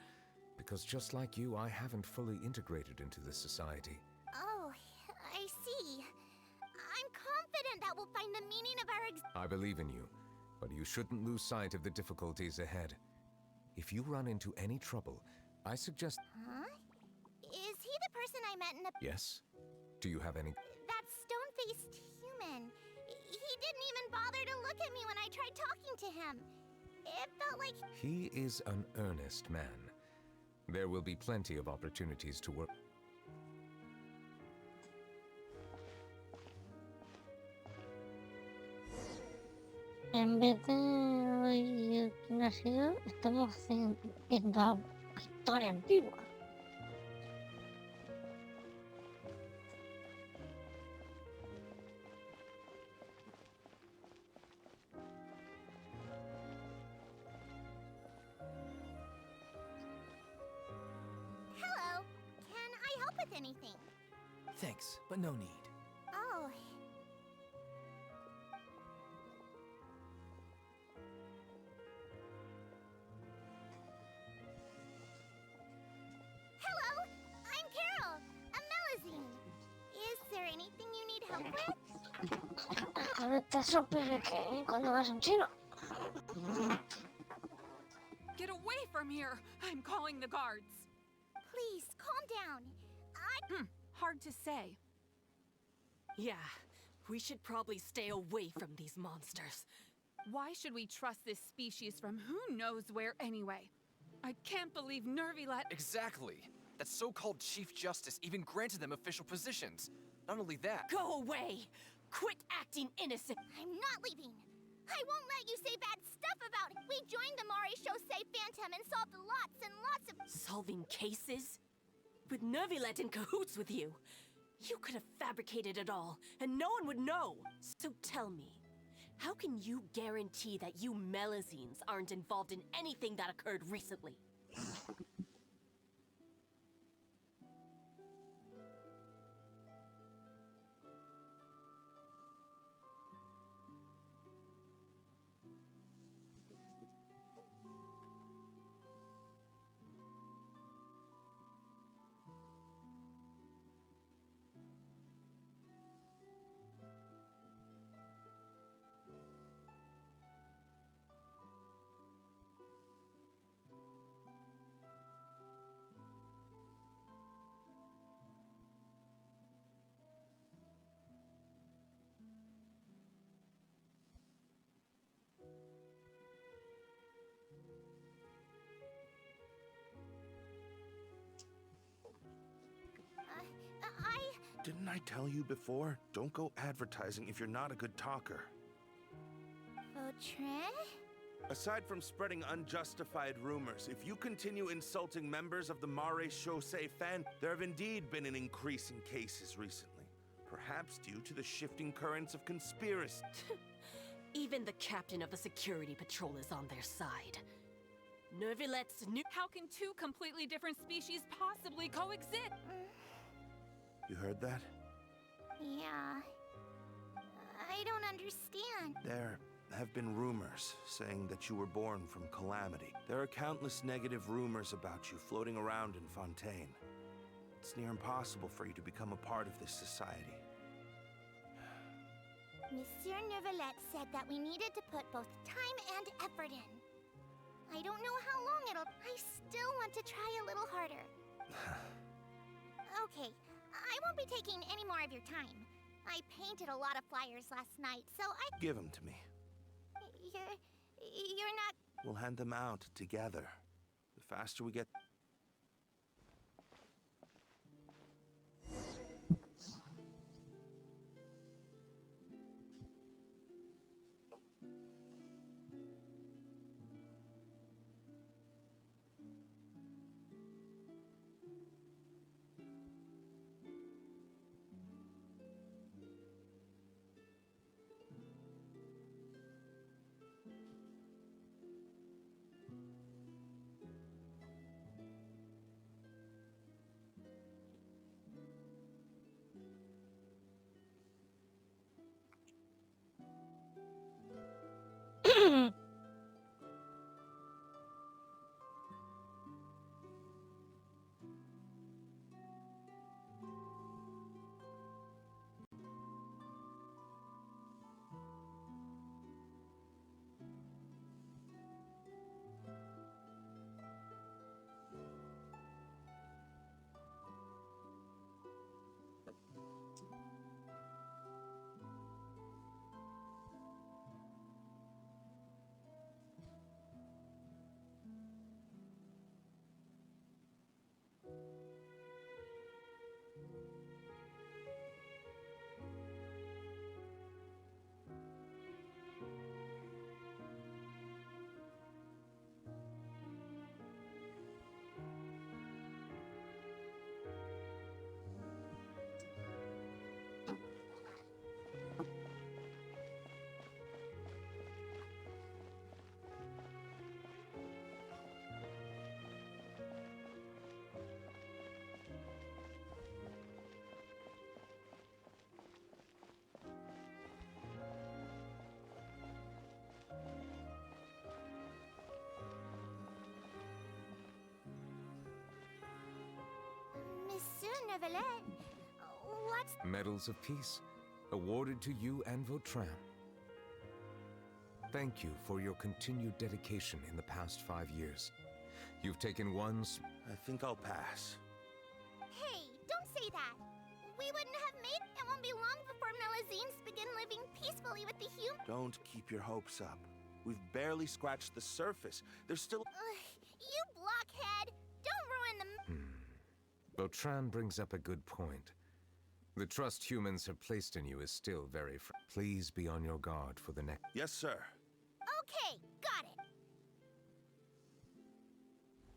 because just like you, I haven't fully integrated into this society. Oh, I see. I'm confident that we'll find the meaning of our I believe in you, but you shouldn't lose sight of the difficulties ahead. If you run into any trouble, I suggest... Huh? Is he the person I met in the... Yes? Do you have any... That stone-faced human. He didn't even bother to look at me when I tried talking to him. It felt like... He is an earnest man. There will be plenty of opportunities to work... En vez de gimnasio, estamos haciendo historia antigua. Hello. Can I help with anything? Thanks, but no need. Oh. Hello, I'm Carol, a Melusine. Is there anything you need help with? Ahora te sorprende que cuando vas a un chino. Get away from here! I'm calling the guards. Please, calm down. Hard to say. Yeah, we should probably stay away from these monsters. Why should we trust this species from who knows where anyway? I can't believe Nervilet... Exactly. That so-called Chief Justice even granted them official positions. Not only that... Go away! Quit acting innocent! I'm not leaving. I won't let you say bad stuff about it. We joined the Maréchaux Phantom and solved lots and lots of... Solving cases? With Nervilet in cahoots with you? You could have fabricated it all, and no one would know. So tell me, how can you guarantee that you Melusines aren't involved in anything that occurred recently? Didn't I tell you before? Don't go advertising if you're not a good talker. Vautrin? Aside from spreading unjustified rumors, if you continue insulting members of the Maréchaux Fan, there have indeed been an increase in cases recently. Perhaps due to the shifting currents of conspiracy. Even the captain of the security patrol is on their side. Nervilet's new... How can two completely different species possibly coexist? You heard that? Yeah. I don't understand. There have been rumors saying that you were born from Calamity. There are countless negative rumors about you floating around in Fontaine. It's near impossible for you to become a part of this society. Monsieur Neuvillette said that we needed to put both time and effort in. I don't know how long I still want to try a little harder. Okay, I won't be taking any more of your time. I painted a lot of flyers last night, so Give them to me. You're not... We'll hand them out together. The faster we get... Monsieur Neuvillette, what's... Medals of Peace, awarded to you and Vautrin. Thank you for your continued dedication in the past 5 years. You've taken I think I'll pass. Hey, don't say that. We wouldn't have made it won't be long before Melazines begin living peacefully with the humans. Don't keep your hopes up. We've barely scratched the surface. There's still... You blockhead! Don't ruin the... Vautrin brings up a good point. The trust humans have placed in you is still very Please be on your guard for the next... Yes, sir. Okay, got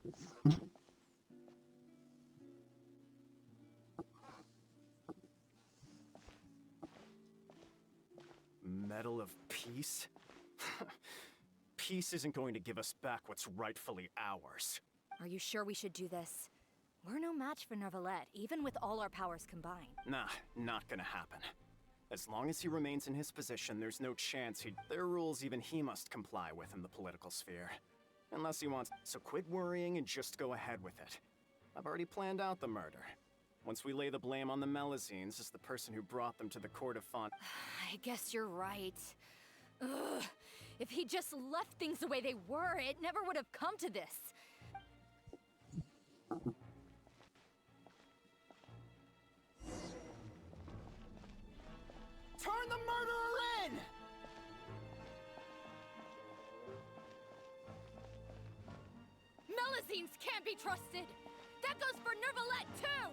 it. Medal of Peace? Peace isn't going to give us back what's rightfully ours. Are you sure we should do this? We're no match for Neuvillette, even with all our powers combined. Nah, not gonna happen. As long as he remains in his position, there's no chance there are rules even he must comply with in the political sphere. Unless he wants... So quit worrying and just go ahead with it. I've already planned out the murder. Once we lay the blame on the Melazines as the person who brought them to the court of Font... I guess you're right. Ugh. If he just left things the way they were, it never would have come to this. Turn the murderer in! Melazines can't be trusted! That goes for Neuvillette, too!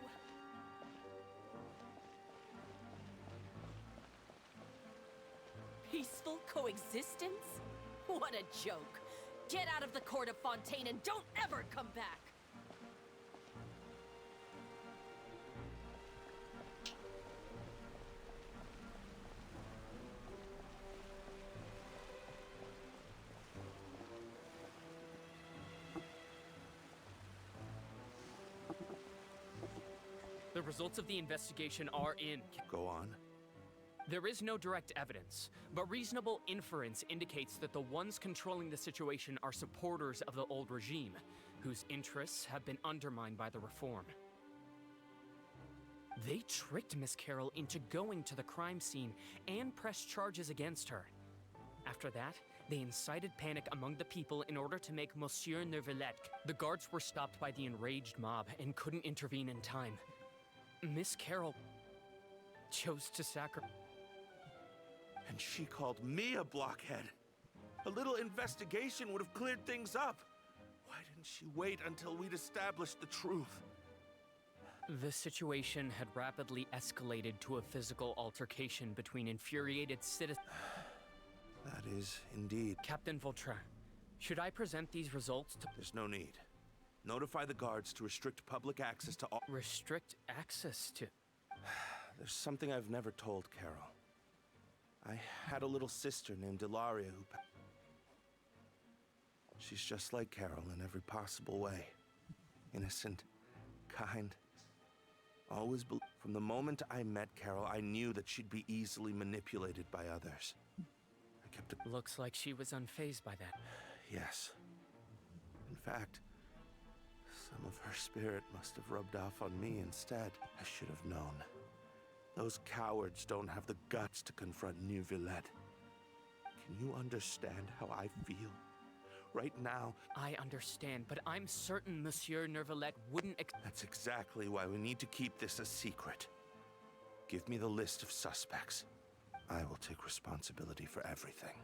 Peaceful coexistence? What a joke. Get out of the court of Fontaine and don't ever come back! The results of the investigation are in. Go on. There is no direct evidence, but reasonable inference indicates that the ones controlling the situation are supporters of the old regime, whose interests have been undermined by the reform. They tricked Miss Carroll into going to the crime scene and pressed charges against her. After that, they incited panic among the people in order to make Monsieur Neuvillette. The guards were stopped by the enraged mob and couldn't intervene in time. Miss Carroll chose to sacrifice. And she called me a blockhead. A little investigation would have cleared things up. Why didn't she wait until we'd established the truth? The situation had rapidly escalated to a physical altercation between infuriated citizens. That is indeed. Captain Vautrin, should I present these results to... There's no need. Notify the guards to restrict public access to all... Restrict access to... There's something I've never told Carol. I had a little sister named Ilaria who... She's just like Carol in every possible way. Innocent, kind, always From the moment I met Carol, I knew that she'd be easily manipulated by others. I kept a... Looks like she was unfazed by that. Yes. In fact, some of her spirit must have rubbed off on me instead. I should have known. Those cowards don't have the guts to confront Neuvillette. Can you understand how I feel? Right now... I understand, but I'm certain Monsieur Neuvillette wouldn't... That's exactly why we need to keep this a secret. Give me the list of suspects. I will take responsibility for everything.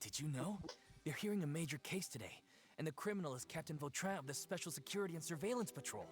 Did you know? They're hearing a major case today, and the criminal is Captain Vautrin of the Special Security and Surveillance Patrol.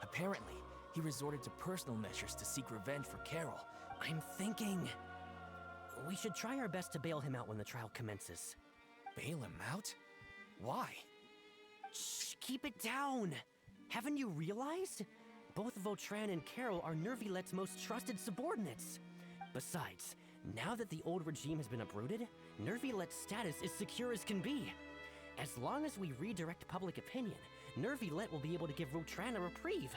Apparently, he resorted to personal measures to seek revenge for Carol. I'm thinking... We should try our best to bail him out when the trial commences. Bail him out? Why? Shh, keep it down! Haven't you realized? Both Vautrin and Carol are Nervillette's most trusted subordinates. Besides, now that the old regime has been uprooted, Nervillette's status is secure as can be. As long as we redirect public opinion, Neuvillette will be able to give Vautrin a reprieve.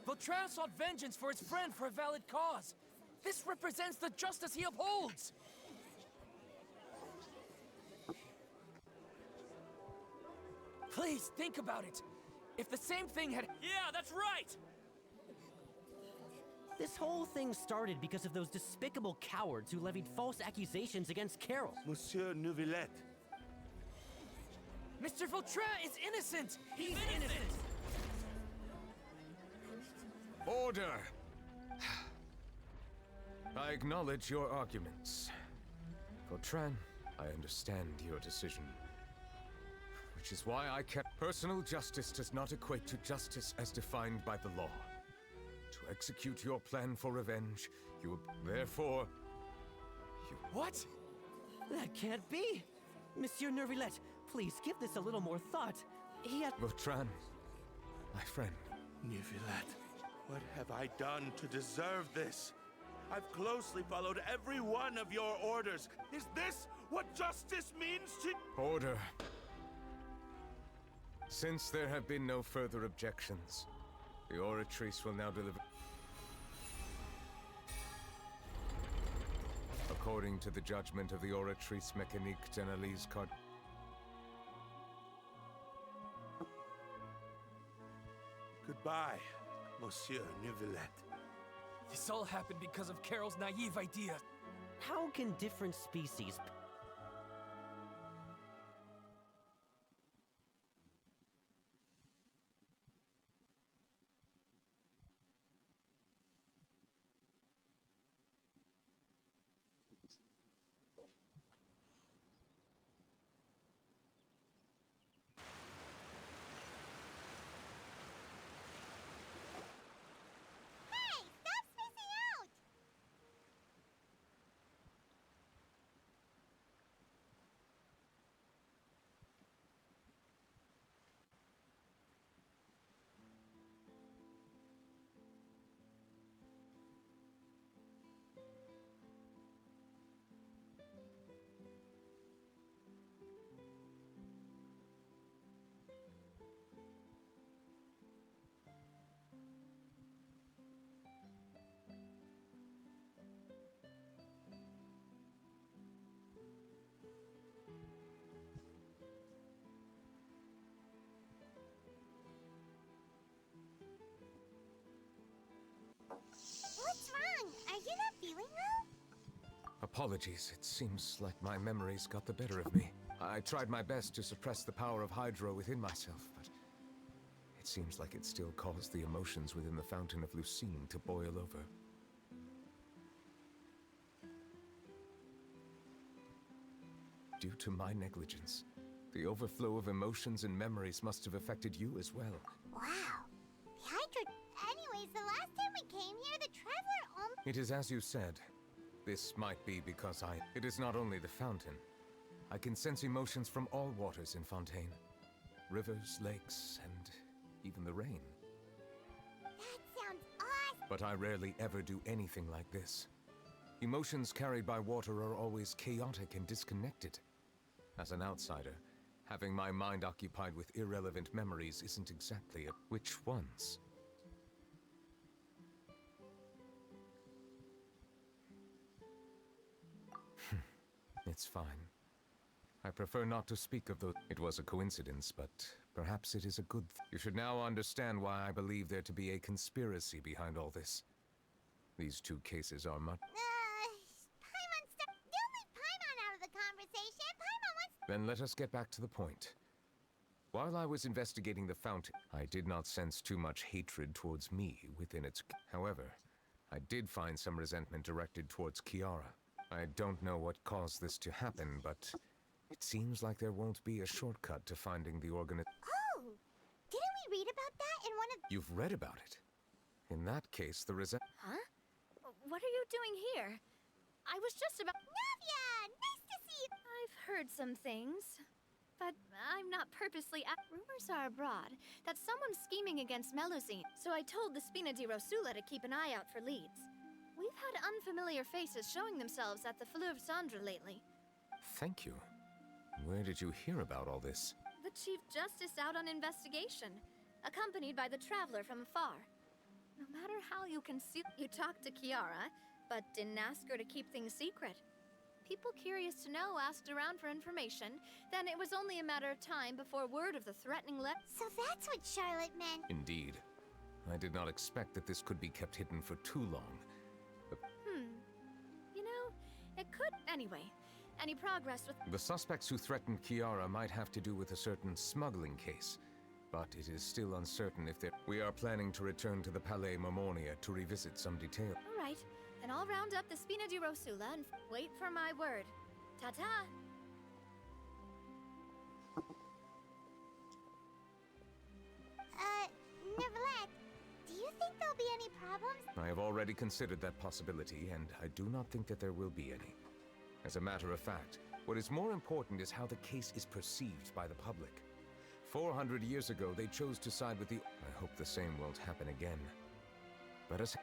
Vautrin sought vengeance for his friend for a valid cause. This represents the justice he upholds. Please, think about it. If the same thing had... Yeah, that's right! This whole thing started because of those despicable cowards who levied false accusations against Carol. Monsieur Neuvillette. Mr. Vautrin is innocent! He's innocent! Order! I acknowledge your arguments. Vautrin, I understand your decision. Which is why I kept personal justice does not equate to justice as defined by the law. To execute your plan for revenge, you therefore... What? That can't be! Monsieur Neuvillette, please give this a little more thought. He had... Vautrin, my friend. Neuvillette, what have I done to deserve this? I've closely followed every one of your orders. Is this what justice means to... Order. Since there have been no further objections, the Oratrice will now deliver... According to the judgment of the Oratrice Mécanique d'Analyse Card... Goodbye, Monsieur Neuvillette. This all happened because of Carol's naive idea. How can different species... Hey, stop spacing out! What's wrong? Are you not feeling well? Apologies, it seems like my memories got the better of me. I tried my best to suppress the power of Hydro within myself, but it seems like it still caused the emotions within the Fountain of Lucine to boil over. Due to my negligence, the overflow of emotions and memories must have affected you as well. Wow. The Hydro... Anyways, the last time we came here, the Traveler It is as you said. This might be because It is not only the fountain. I can sense emotions from all waters in Fontaine. Rivers, lakes, and even the rain. That sounds awesome! But I rarely ever do anything like this. Emotions carried by water are always chaotic and disconnected. As an outsider, having my mind occupied with irrelevant memories isn't exactly a... Which ones? It's fine. I prefer not to speak of those. It was a coincidence, but perhaps it is a good You should now understand why I believe there to be a conspiracy behind all this. These two cases are much... Paimon, don't leave Paimon out of the conversation. Paimon wants... Then let us get back to the point. While I was investigating the fountain, I did not sense too much hatred towards me within its... However, I did find some resentment directed towards Kiara. I don't know what caused this to happen, but it seems like there won't be a shortcut to finding the Oh! Didn't we read about that in one of... You've read about it. In that case, the Huh? What are you doing here? I was just about... Navia! Nice to see you! I've heard some things, but I'm not purposely... Rumors are abroad that someone's scheming against Melusine, so I told the Spina di Rosula to keep an eye out for leads. We've had unfamiliar faces showing themselves at the Fleuve Cendre lately. Thank you. Where did you hear about all this? The Chief Justice out on investigation, accompanied by the Traveler from afar. No matter how you conceal... You talked to Kiara, but didn't ask her to keep things secret. People curious to know asked around for information, then it was only a matter of time before word of the threatening So that's what Charlotte meant. Indeed. I did not expect that this could be kept hidden for too long. You know, it could. Anyway, any progress with. The suspects who threatened Kiara might have to do with a certain smuggling case, but it is still uncertain if they're... We are planning to return to the Palais Marmonia to revisit some detail. All right, then I'll round up the Spina di Rosula and wait for my word. Ta-ta! Neverlet, do you think there'll be any problems? I have already considered that possibility, and I do not think that there will be any. As a matter of fact, what is more important is how the case is perceived by the public. 400 years ago, they chose to side with the... I hope the same won't happen again. Let us...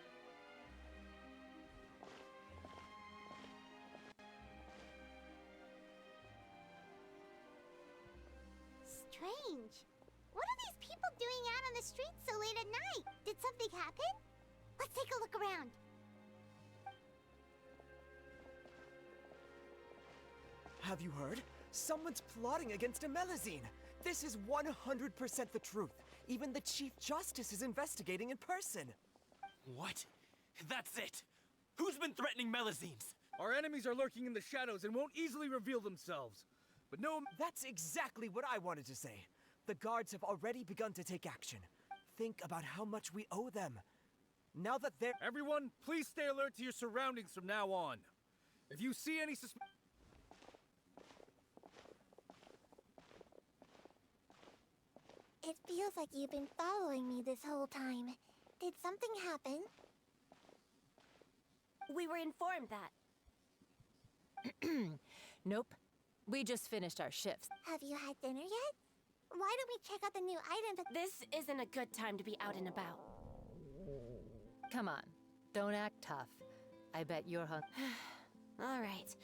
Strange. What are these people doing out on the street so late at night? Did something happen? Let's take a look around. Have you heard? Someone's plotting against a Melazine. This is 100% the truth. Even the Chief Justice is investigating in person. What? That's it! Who's been threatening Melazines? Our enemies are lurking in the shadows and won't easily reveal themselves. But no... That's exactly what I wanted to say. The guards have already begun to take action. Think about how much we owe them. Now that they're... Everyone, please stay alert to your surroundings from now on. If you see any It feels like you've been following me this whole time. Did something happen? We were informed that. Nope. We just finished our shifts. Have you had dinner yet? Why don't we check out the new items? This isn't a good time to be out and about. Come on. Don't act tough. I bet you're All right.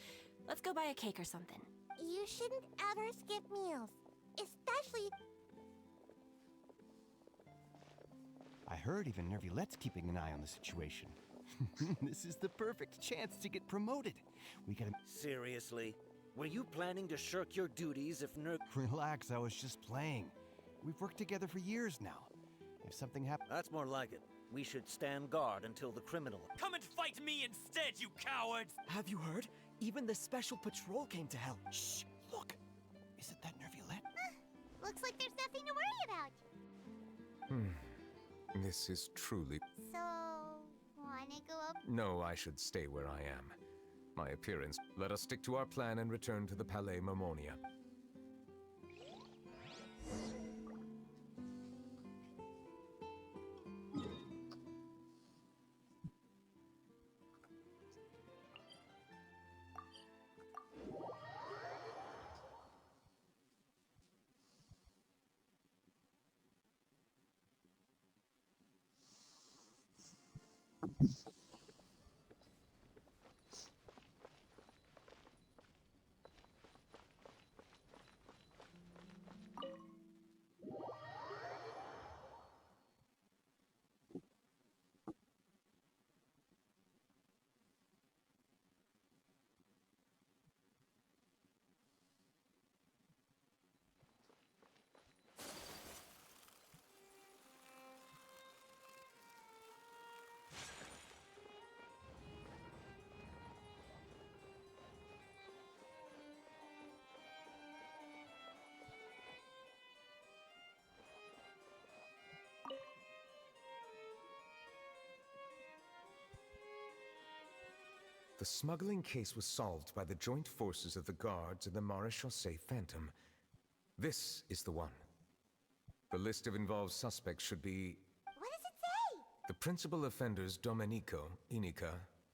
Let's go buy a cake or something. You shouldn't ever skip meals. Especially... I heard even Nervilette's keeping an eye on the situation. This is the perfect chance to get promoted. We gotta... Seriously? Were you planning to shirk your duties if Relax, I was just playing. We've worked together for years now. If something happens... That's more like it. We should stand guard until the criminal... Come and fight me instead, you cowards! Have you heard? Even the Special Patrol came to help. Shh! Look! Isn't that Nervilette? Looks like there's nothing to worry about. This is truly... So, wanna go up? No, I should stay where I am. My appearance... Let us stick to our plan and return to the Palais Marmonia. The smuggling case was solved by the joint forces of the guards and the Maréchaussée Phantom. This is the one. The list of involved suspects should be... What does it say? The principal offenders Domenico, Inica,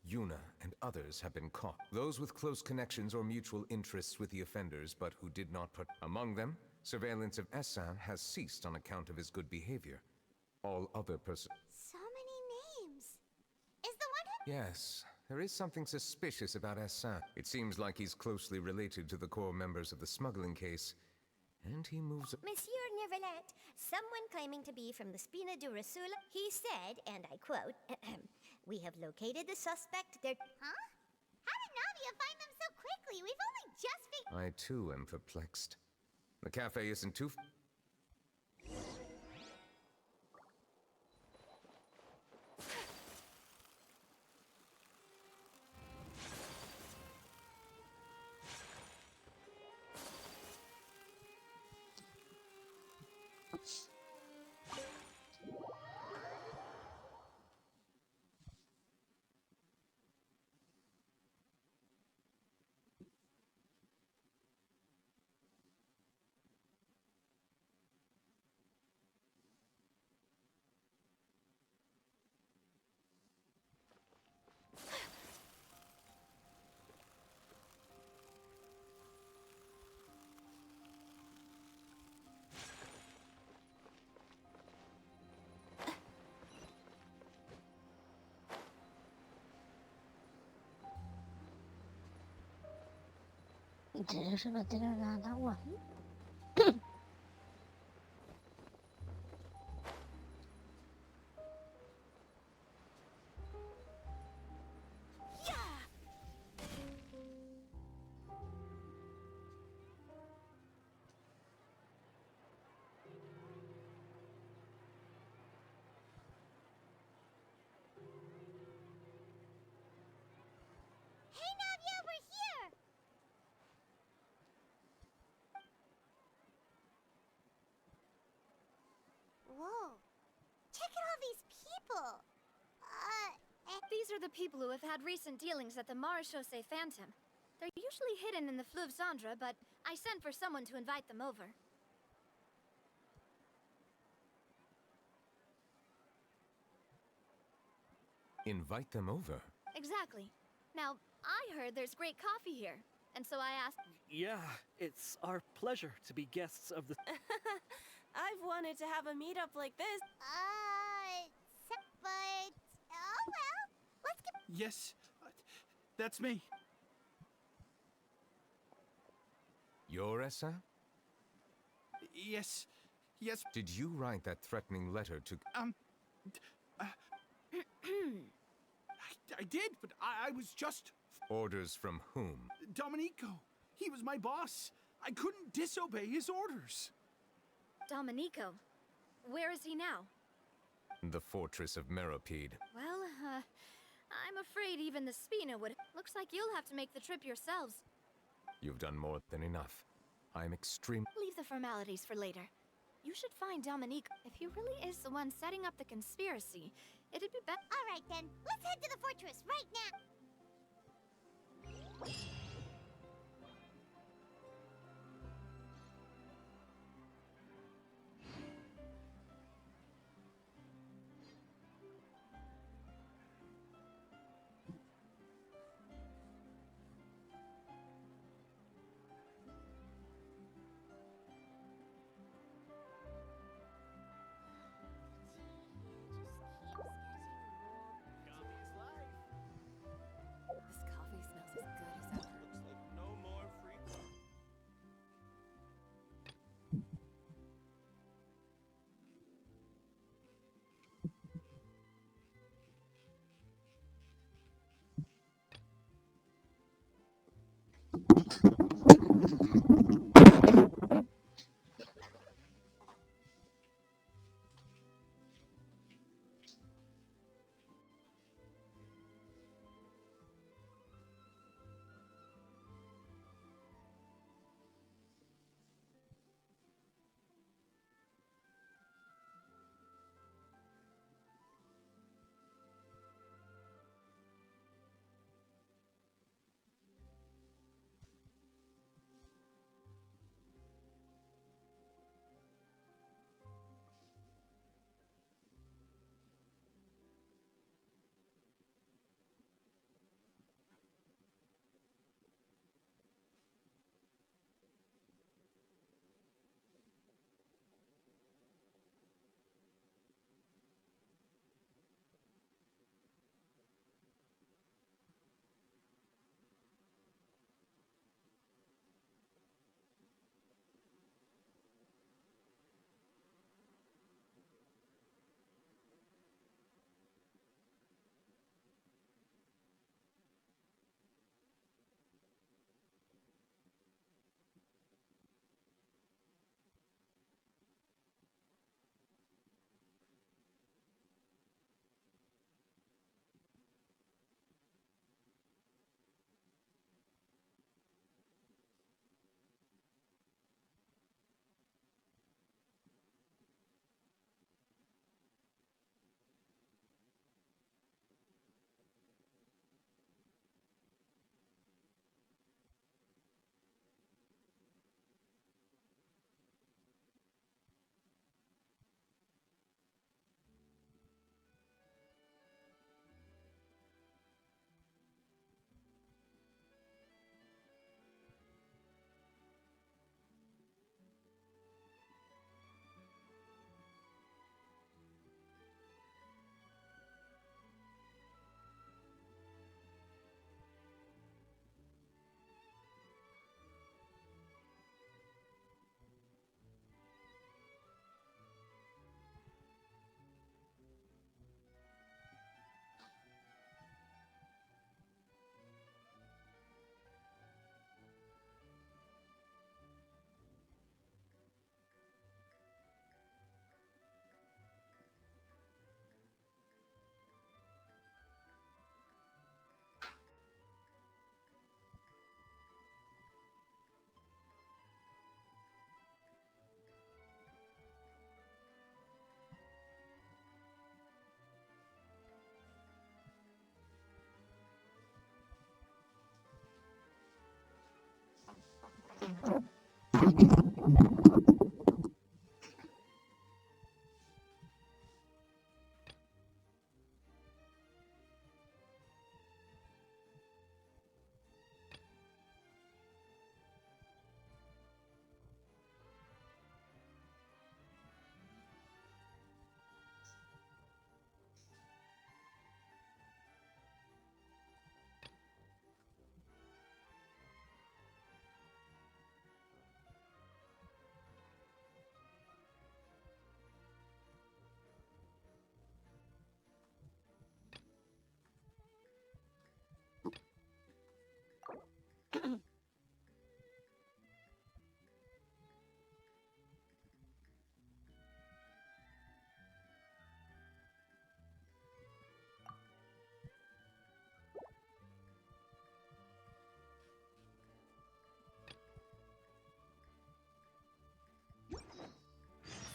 Yuna, and others have been caught. Those with close connections or mutual interests with the offenders, but who did not put... Among them, surveillance of Essin has ceased on account of his good behavior. All other persons... So many names. Is the one who... Yes, there is something suspicious about Essin. It seems like he's closely related to the core members of the smuggling case, and he moves... Monsieur Nervilette, someone claiming to be from the Spina di Rosula, he said, and I quote, "We have located the suspect, they're..." Huh? How did Navia find them so quickly? We've only just I too am perplexed. The cafe isn't too... Yo se lo tiro al agua. Hey, Navia, we're here! Whoa. Check out all these people! These are the people who have had recent dealings at the Marechaussee Phantom. They're usually hidden in the Fleuve Cendre, but I sent for someone to invite them over. Invite them over? Exactly. Now, I heard there's great coffee here, and so I asked... Yeah, it's our pleasure to be guests of the... I've wanted to have a meetup like this. But... Oh, well. Let's get... Yes, that's me. You're Essa? Yes, yes. Did you write that threatening letter to... I did, but I was just... Orders from whom? Domenico. He was my boss. I couldn't disobey his orders. Domenico. Where is he now? The fortress of Meropide. Well, I'm afraid even the Spina would... Looks like you'll have to make the trip yourselves. You've done more than enough. I'm extreme... Leave the formalities for later. You should find Domenico. If he really is the one setting up the conspiracy, it'd be better... All right, then. Let's head to the fortress right now. This coffee smells as good as ever.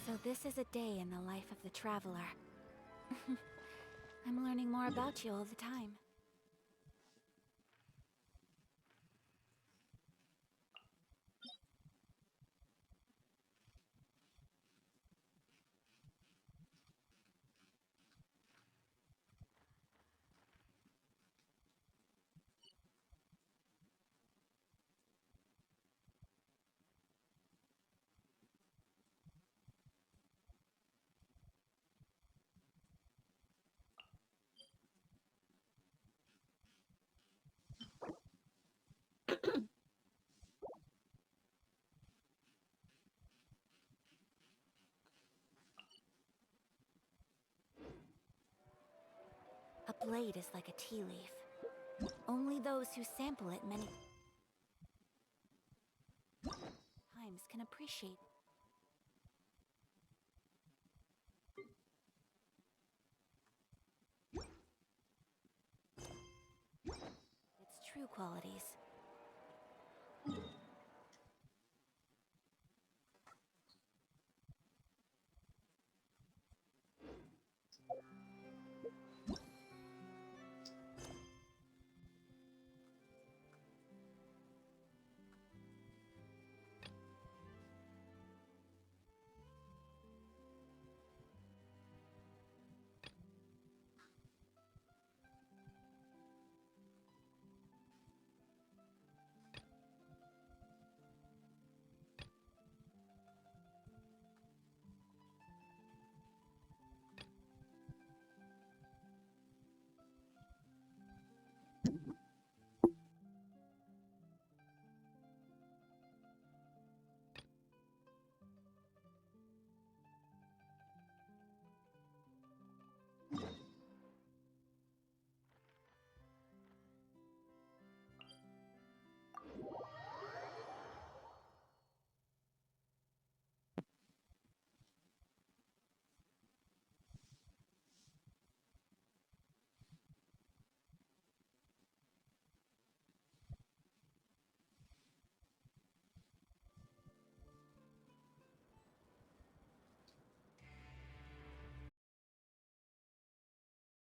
So this is a day in the life of the Traveler. I'm learning more about you all the time. A blade is like a tea leaf. Only those who sample it many times can appreciate. Its true qualities.